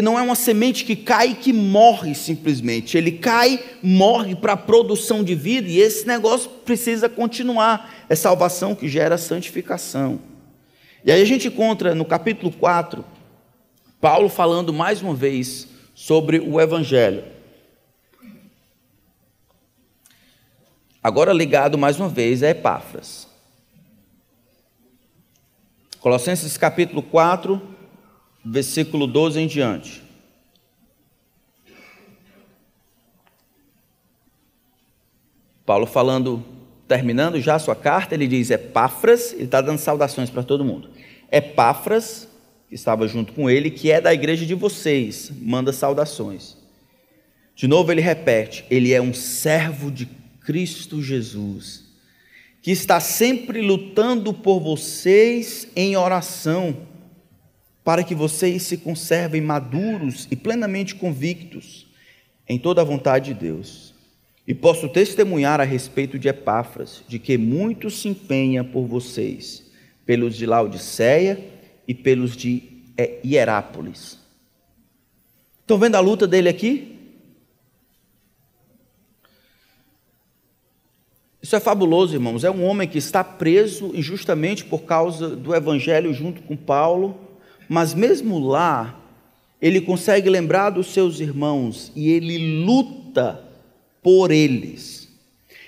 não é uma semente que cai e que morre simplesmente. Ele cai, morre para a produção de vida, e esse negócio precisa continuar. É salvação que gera santificação. E aí a gente encontra no capítulo 4, Paulo falando mais uma vez sobre o evangelho. Agora ligado mais uma vez a Epáfras. Colossenses capítulo 4, versículo 12 em diante. Paulo falando, terminando já a sua carta, ele diz Epáfras, ele está dando saudações para todo mundo. Epáfras, que estava junto com ele, que é da igreja de vocês, manda saudações. De novo ele repete, ele é um servo de Cristo Jesus, que está sempre lutando por vocês em oração, para que vocês se conservem maduros e plenamente convictos em toda a vontade de Deus. E posso testemunhar a respeito de Epáfras, de que muito se empenha por vocês, pelos de Laodiceia e pelos de Hierápolis. Estão vendo a luta dele aqui? Isso é fabuloso, irmãos. É um homem que está preso injustamente por causa do evangelho junto com Paulo, mas mesmo lá, ele consegue lembrar dos seus irmãos e ele luta por eles.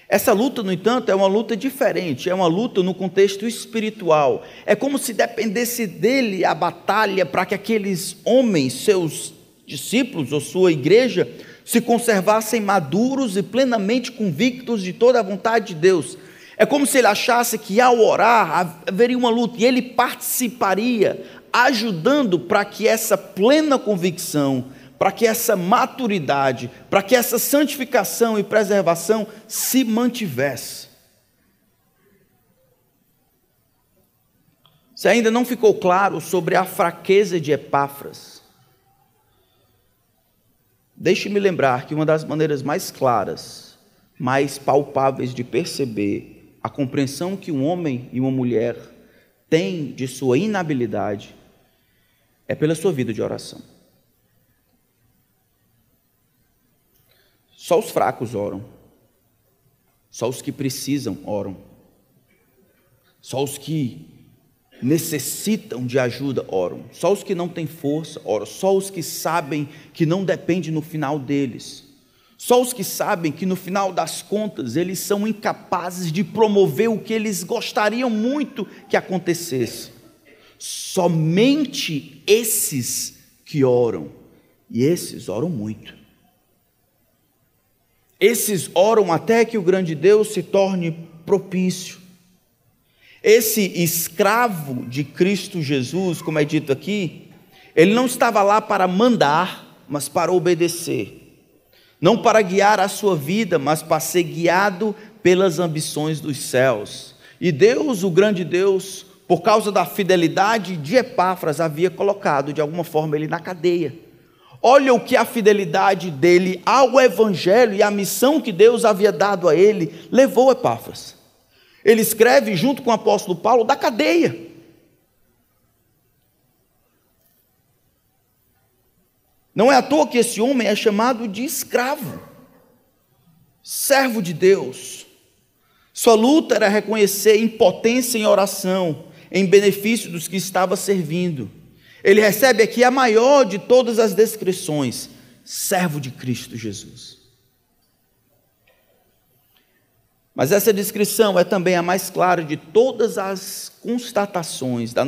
Essa luta, no entanto, é uma luta diferente, é uma luta no contexto espiritual. É como se dependesse dele a batalha para que aqueles homens, seus discípulos ou sua igreja, se conservassem maduros e plenamente convictos de toda a vontade de Deus. É como se ele achasse que ao orar haveria uma luta e ele participaria, ajudando para que essa plena convicção, para que essa maturidade, para que essa santificação e preservação se mantivesse. Se ainda não ficou claro sobre a fraqueza de Epáfras, deixe-me lembrar que uma das maneiras mais claras, mais palpáveis de perceber a compreensão que um homem e uma mulher têm de sua inabilidade é pela sua vida de oração. Só os fracos oram, só os que precisam oram, só os que necessitam de ajuda oram, só os que não têm força oram, só os que sabem que não depende no final deles, só os que sabem que no final das contas eles são incapazes de promover o que eles gostariam muito que acontecesse. Somente esses que oram, e esses oram muito. Esses oram até que o grande Deus se torne propício. Esse escravo de Cristo Jesus, como é dito aqui, ele não estava lá para mandar, mas para obedecer. Não para guiar a sua vida, mas para ser guiado pelas ambições dos céus. E Deus, o grande Deus, por causa da fidelidade de Epáfras, havia colocado de alguma forma ele na cadeia. Olha o que a fidelidade dele ao evangelho e a missão que Deus havia dado a ele levou Epáfras. Ele escreve junto com o apóstolo Paulo da cadeia. Não é à toa que esse homem é chamado de escravo, servo de Deus. Sua luta era reconhecer impotência em oração, em benefício dos que estava servindo. Ele recebe aqui a maior de todas as descrições: servo de Cristo Jesus. Mas essa descrição é também a mais clara de todas as constatações de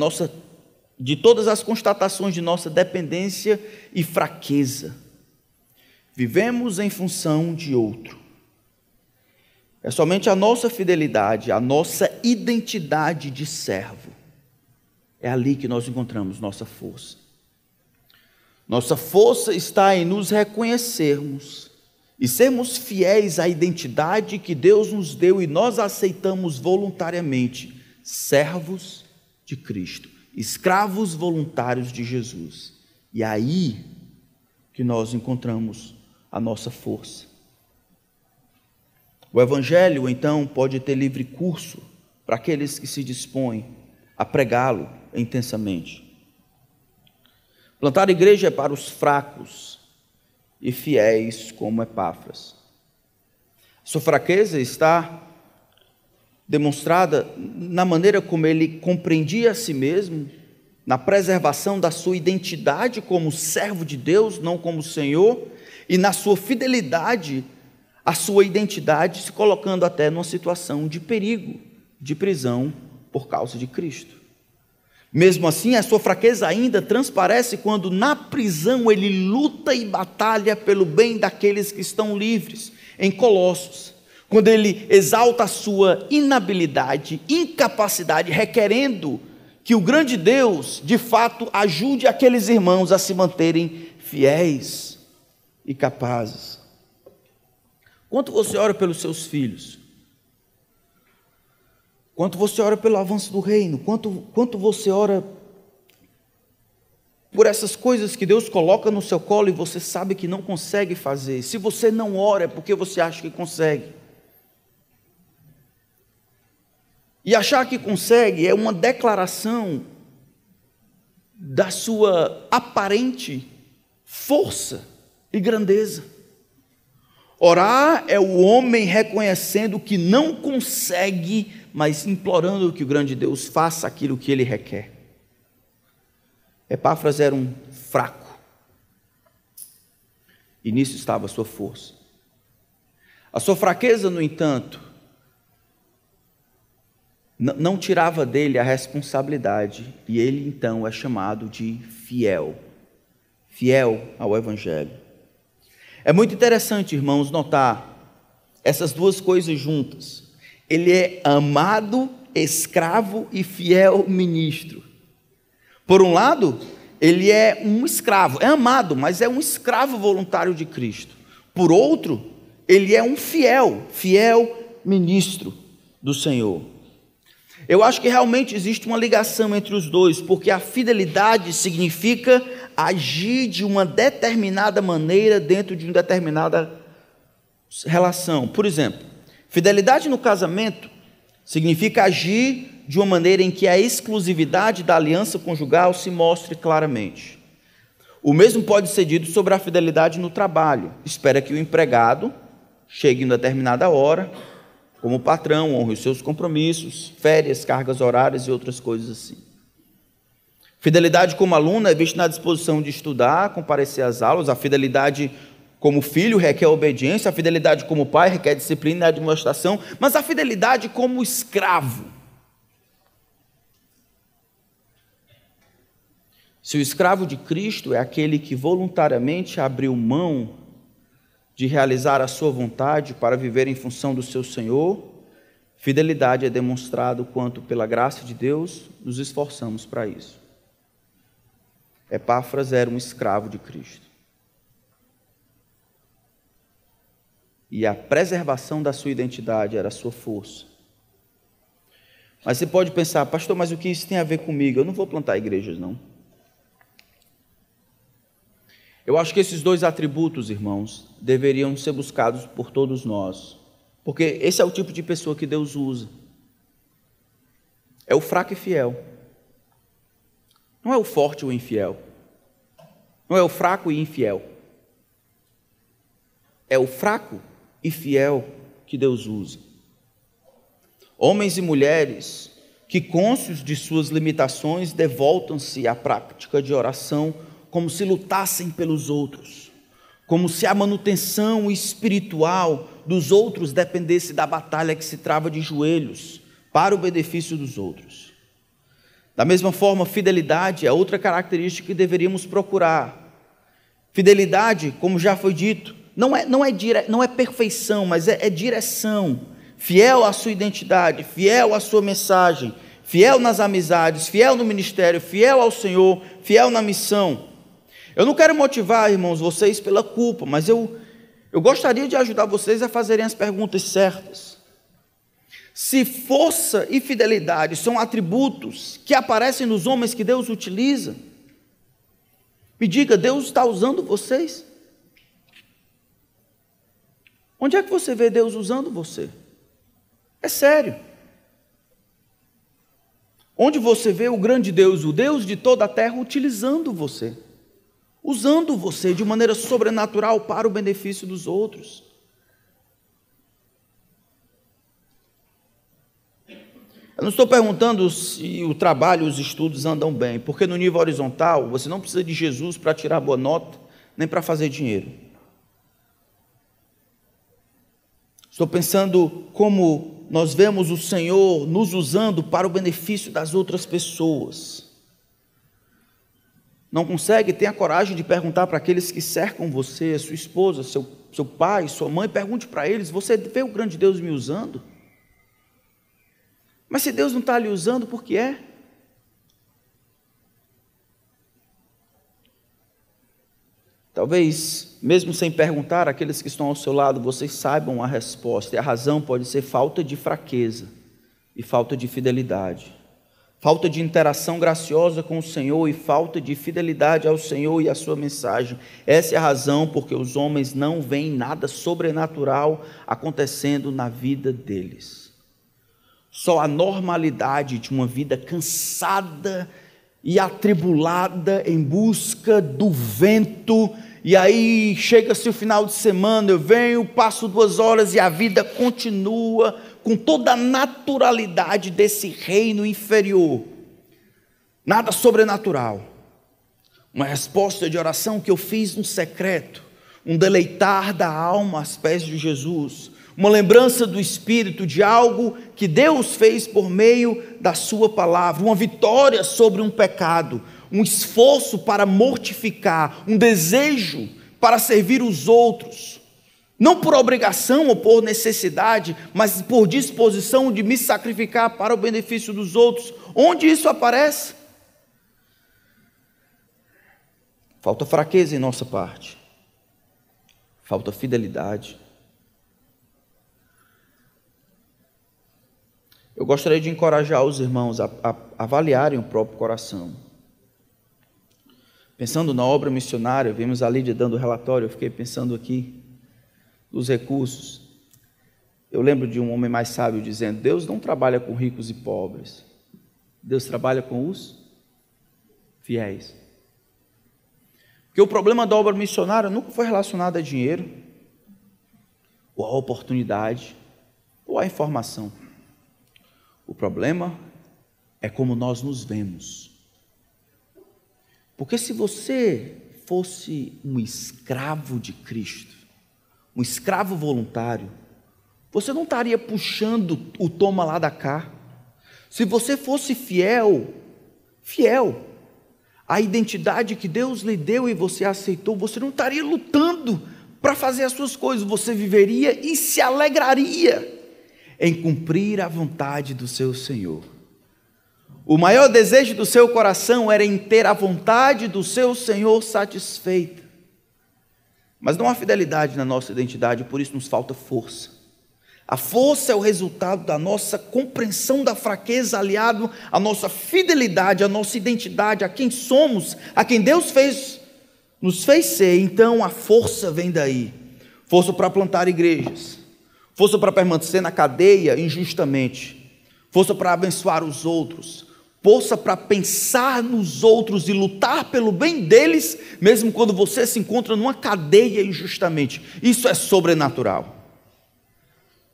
nossa dependência e fraqueza. Vivemos em função de outro. É somente a nossa fidelidade, a nossa identidade de servo. É ali que nós encontramos nossa força. Nossa força está em nos reconhecermos e sermos fiéis à identidade que Deus nos deu e nós aceitamos voluntariamente, servos de Cristo, escravos voluntários de Jesus. E é aí que nós encontramos a nossa força. O Evangelho, então, pode ter livre curso para aqueles que se dispõem a pregá-lo intensamente. Plantar igreja é para os fracos e fiéis como Epáfras. Sua fraqueza está demonstrada na maneira como ele compreendia a si mesmo, na preservação da sua identidade como servo de Deus, não como Senhor, e na sua fidelidade à sua identidade, se colocando até numa situação de perigo, de prisão por causa de Cristo. Mesmo assim, a sua fraqueza ainda transparece quando na prisão ele luta e batalha pelo bem daqueles que estão livres, em Colossos, quando ele exalta a sua inabilidade, incapacidade, requerendo que o grande Deus, de fato, ajude aqueles irmãos a se manterem fiéis e capazes. Quanto você ora pelos seus filhos? Quanto você ora pelo avanço do reino? Quanto você ora por essas coisas que Deus coloca no seu colo e você sabe que não consegue fazer? Se você não ora, é porque você acha que consegue. E achar que consegue é uma declaração da sua aparente força e grandeza. Orar é o homem reconhecendo que não consegue, mas implorando que o grande Deus faça aquilo que ele requer. Epáfras era um fraco, e nisso estava a sua força. A sua fraqueza, no entanto, não tirava dele a responsabilidade, e ele então é chamado de fiel ao Evangelho. É muito interessante, irmãos, notar essas duas coisas juntas. Ele é amado, escravo e fiel ministro. Por um lado, ele é um escravo, é amado, mas é um escravo voluntário de Cristo. Por outro, ele é um fiel ministro do Senhor. Eu acho que realmente existe uma ligação entre os dois, porque a fidelidade significa agir de uma determinada maneira dentro de uma determinada relação. Por exemplo, fidelidade no casamento significa agir de uma maneira em que a exclusividade da aliança conjugal se mostre claramente. O mesmo pode ser dito sobre a fidelidade no trabalho. Espera que o empregado chegue em determinada hora, como patrão, honre os seus compromissos, férias, cargas horárias e outras coisas assim. Fidelidade como aluno é vista na disposição de estudar, comparecer às aulas. A fidelidade como filho requer obediência, a fidelidade como pai requer disciplina e admoestação, mas a fidelidade como escravo. Se o escravo de Cristo é aquele que voluntariamente abriu mão de realizar a sua vontade para viver em função do seu Senhor, fidelidade é demonstrado quanto, pela graça de Deus, nos esforçamos para isso. Epáfras era um escravo de Cristo. E a preservação da sua identidade era a sua força. Mas você pode pensar, pastor, mas o que isso tem a ver comigo? Eu não vou plantar igrejas, não. Eu acho que esses dois atributos, irmãos, deveriam ser buscados por todos nós, porque esse é o tipo de pessoa que Deus usa. É o fraco e fiel. Não é o forte ou infiel. Não é o fraco e infiel. É o fraco e fiel que Deus usa. Homens e mulheres que, cônscios de suas limitações, devoltam-se à prática de oração como se lutassem pelos outros, como se a manutenção espiritual dos outros dependesse da batalha que se trava de joelhos para o benefício dos outros. Da mesma forma, fidelidade é outra característica que deveríamos procurar. Fidelidade, como já foi dito, não é perfeição, mas é direção. Fiel à sua identidade, fiel à sua mensagem, fiel nas amizades, fiel no ministério, fiel ao Senhor, fiel na missão. Eu não quero motivar, irmãos, vocês pela culpa, mas eu gostaria de ajudar vocês a fazerem as perguntas certas. Se força e fidelidade são atributos que aparecem nos homens que Deus utiliza, me diga, Deus está usando vocês? Onde é que você vê Deus usando você? É sério. Onde você vê o grande Deus, o Deus de toda a terra, utilizando você, usando você de maneira sobrenatural para o benefício dos outros? Eu não estou perguntando se o trabalho e os estudos andam bem, porque no nível horizontal você não precisa de Jesus para tirar boa nota, nem para fazer dinheiro. Estou pensando como nós vemos o Senhor nos usando para o benefício das outras pessoas. Não consegue? Tenha coragem de perguntar para aqueles que cercam você, sua esposa, seu pai, sua mãe, pergunte para eles: você vê o grande Deus me usando? Mas se Deus não está lhe usando, por que é? Talvez, mesmo sem perguntar, aqueles que estão ao seu lado, vocês saibam a resposta, e a razão pode ser falta de fraqueza e falta de fidelidade, falta de interação graciosa com o Senhor e falta de fidelidade ao Senhor e à sua mensagem. Essa é a razão porque os homens não veem nada sobrenatural acontecendo na vida deles. Só a normalidade de uma vida cansada e atribulada em busca do vento. E aí chega-se o final de semana, eu venho, passo 2 horas e a vida continua com toda a naturalidade desse reino inferior. Nada sobrenatural. Uma resposta de oração que eu fiz no secreto, um deleitar da alma aos pés de Jesus, uma lembrança do Espírito de algo que Deus fez por meio da sua palavra, uma vitória sobre um pecado, um esforço para mortificar, um desejo para servir os outros, não por obrigação ou por necessidade, mas por disposição de me sacrificar para o benefício dos outros. Onde isso aparece? Falta fraqueza em nossa parte, falta fidelidade. Eu gostaria de encorajar os irmãos a avaliarem o próprio coração. Pensando na obra missionária, vimos a Lídia dando relatório, eu fiquei pensando aqui nos recursos. Eu lembro de um homem mais sábio dizendo: Deus não trabalha com ricos e pobres, Deus trabalha com os fiéis. Porque o problema da obra missionária nunca foi relacionado a dinheiro, ou a oportunidade, ou a informação. O problema é como nós nos vemos. Porque se você fosse um escravo de Cristo, um escravo voluntário, você não estaria puxando o toma lá da cá. Se você fosse fiel à identidade que Deus lhe deu e você aceitou, você não estaria lutando para fazer as suas coisas, você viveria e se alegraria em cumprir a vontade do seu Senhor. O maior desejo do seu coração era em ter a vontade do seu Senhor satisfeita. Mas não há fidelidade na nossa identidade, por isso nos falta força. A força é o resultado da nossa compreensão da fraqueza, aliado à nossa fidelidade, à nossa identidade, a quem somos, a quem Deus nos fez ser. Então a força vem daí. Força para plantar igrejas, força para permanecer na cadeia injustamente, força para abençoar os outros, força para pensar nos outros e lutar pelo bem deles, mesmo quando você se encontra numa cadeia injustamente. Isso é sobrenatural.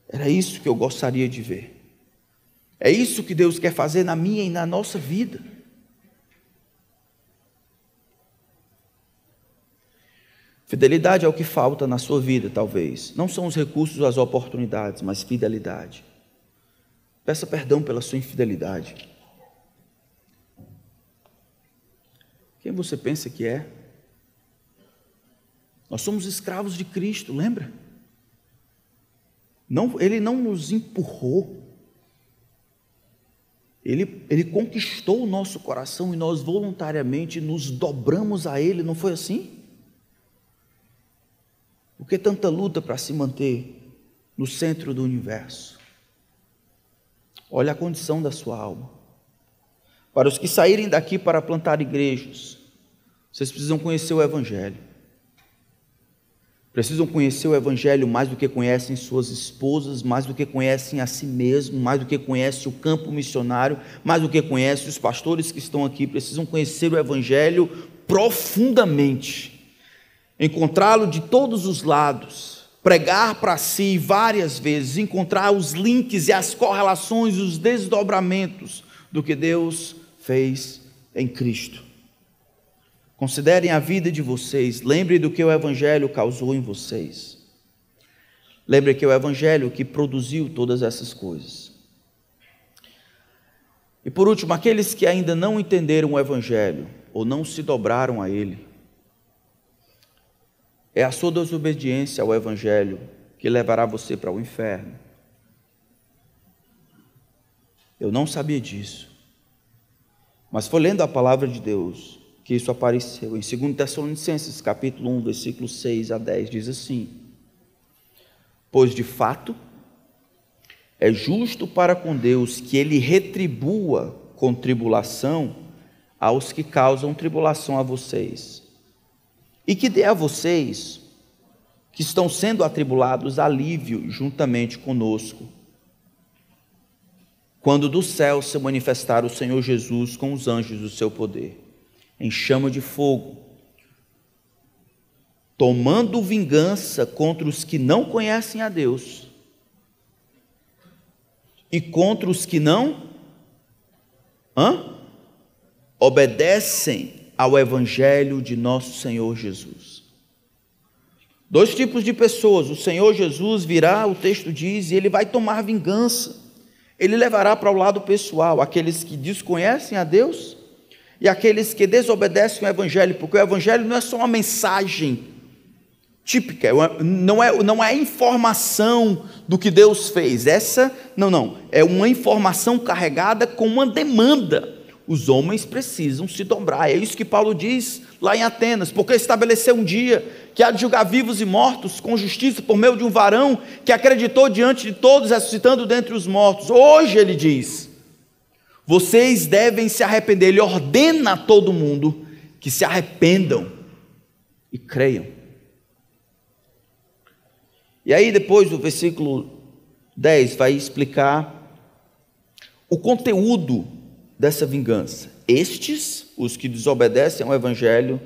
Era isso que eu gostaria de ver. É isso que Deus quer fazer na minha e na nossa vida. Fidelidade é o que falta na sua vida, talvez. Não são os recursos ou as oportunidades, mas fidelidade. Peça perdão pela sua infidelidade. Quem você pensa que é? Nós somos escravos de Cristo, lembra? Ele não nos empurrou. Ele conquistou o nosso coração e nós voluntariamente nos dobramos a Ele, não foi assim? Por que tanta luta para se manter no centro do universo? Olha a condição da sua alma. Para os que saírem daqui para plantar igrejas, vocês precisam conhecer o Evangelho. Precisam conhecer o Evangelho mais do que conhecem suas esposas, mais do que conhecem a si mesmo, mais do que conhecem o campo missionário, mais do que conhecem os pastores que estão aqui. Precisam conhecer o Evangelho profundamente, encontrá-lo de todos os lados, pregar para si várias vezes, encontrar os links e as correlações, os desdobramentos do que Deus fez em Cristo. Considerem a vida de vocês, lembrem do que o Evangelho causou em vocês. Lembrem que é o Evangelho que produziu todas essas coisas. E por último, aqueles que ainda não entenderam o Evangelho, ou não se dobraram a ele, é a sua desobediência ao Evangelho que levará você para o inferno. Eu não sabia disso, mas foi lendo a palavra de Deus que isso apareceu. Em 2 Tessalonicenses, capítulo 1, versículos 6 a 10, diz assim: pois de fato é justo para com Deus que Ele retribua com tribulação aos que causam tribulação a vocês, e que dê a vocês, que estão sendo atribulados, alívio juntamente conosco, quando do céu se manifestar o Senhor Jesus com os anjos do seu poder, em chama de fogo, tomando vingança contra os que não conhecem a Deus e contra os que não obedecem ao Evangelho de nosso Senhor Jesus. Dois tipos de pessoas. O Senhor Jesus virá, o texto diz, e Ele vai tomar vingança. Ele levará para o lado pessoal aqueles que desconhecem a Deus e aqueles que desobedecem o Evangelho, porque o Evangelho não é só uma mensagem típica, não é informação do que Deus fez, é uma informação carregada com uma demanda. Os homens precisam se dobrar, é isso que Paulo diz lá em Atenas, porque estabeleceu um dia que há de julgar vivos e mortos com justiça por meio de um varão que acreditou diante de todos, ressuscitando dentre os mortos. Hoje ele diz: vocês devem se arrepender. Ele ordena a todo mundo que se arrependam e creiam. E aí depois o versículo 10 vai explicar o conteúdo dessa vingança. Estes, os que desobedecem ao Evangelho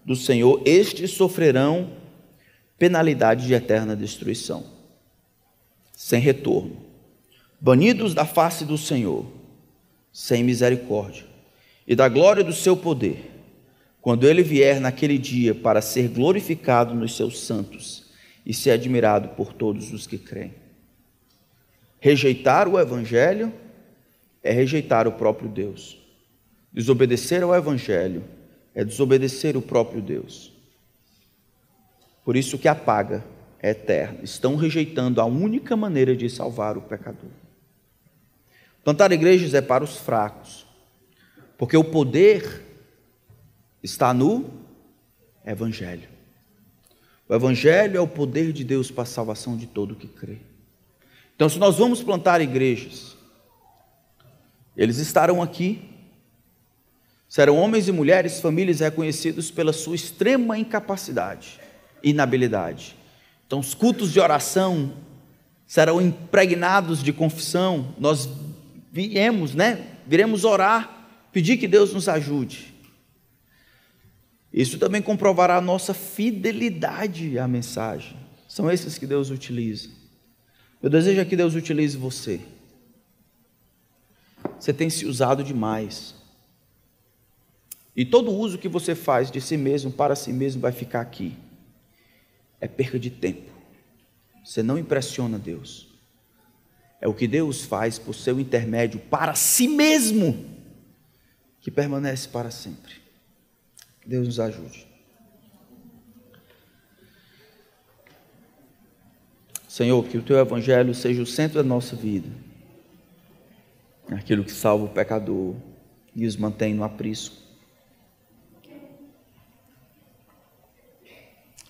do Senhor, estes sofrerão penalidade de eterna destruição, sem retorno, banidos da face do Senhor, sem misericórdia, e da glória do seu poder, quando ele vier naquele dia para ser glorificado nos seus santos e ser admirado por todos os que creem. Rejeitar o Evangelho é rejeitar o próprio Deus. Desobedecer ao Evangelho é desobedecer o próprio Deus. Por isso que a paga é eterna. Estão rejeitando a única maneira de salvar o pecador. Plantar igrejas é para os fracos, porque o poder está no Evangelho. O Evangelho é o poder de Deus para a salvação de todo o que crê. Então, se nós vamos plantar igrejas, eles estarão aqui, serão homens e mulheres, famílias reconhecidos pela sua extrema incapacidade, inabilidade. Então, os cultos de oração serão impregnados de confissão. Nós viremos orar pedir que Deus nos ajude. Isso também comprovará a nossa fidelidade à mensagem. São esses que Deus utiliza. Meu desejo é que Deus utilize você. Você tem se usado demais. E todo uso que você faz de si mesmo, para si mesmo, vai ficar aqui. É perca de tempo. Você não impressiona Deus. É o que Deus faz por seu intermédio para si mesmo, que permanece para sempre. Que Deus nos ajude. Senhor, que o Teu Evangelho seja o centro da nossa vida. Aquilo que salva o pecador e os mantém no aprisco.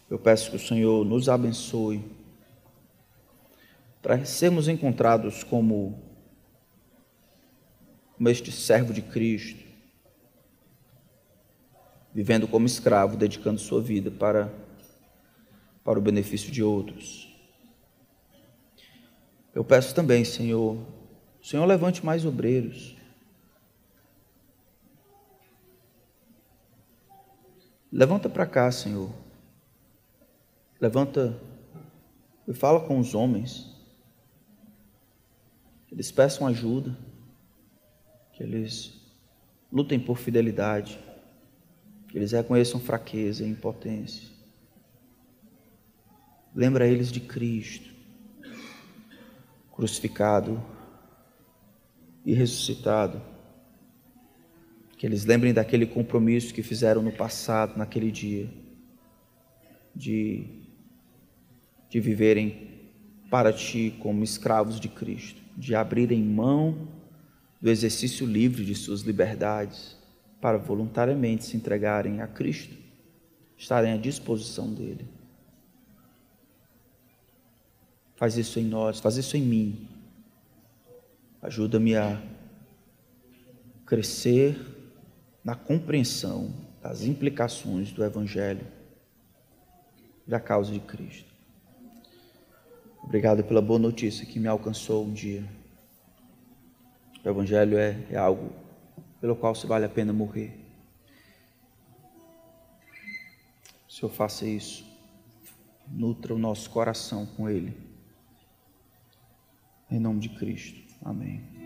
Eu peço que o Senhor nos abençoe para sermos encontrados como este servo de Cristo, vivendo como escravo, dedicando sua vida para o benefício de outros. Eu peço também, Senhor, o Senhor levante mais obreiros. Levanta para cá, Senhor. Levanta e fala com os homens. Que eles peçam ajuda. Que eles lutem por fidelidade. Que eles reconheçam fraqueza e impotência. Lembra eles de Cristo, crucificado e ressuscitado. Que eles lembrem daquele compromisso que fizeram no passado, naquele dia, de viverem para Ti como escravos de Cristo, de abrirem mão do exercício livre de suas liberdades, para voluntariamente se entregarem a Cristo, estarem à disposição dEle. Faz isso em nós, faz isso em mim. Ajuda-me a crescer na compreensão das implicações do Evangelho, da causa de Cristo. Obrigado pela boa notícia que me alcançou um dia. O Evangelho é algo pelo qual se vale a pena morrer. O Senhor faça isso, nutra o nosso coração com Ele. Em nome de Cristo. Amém.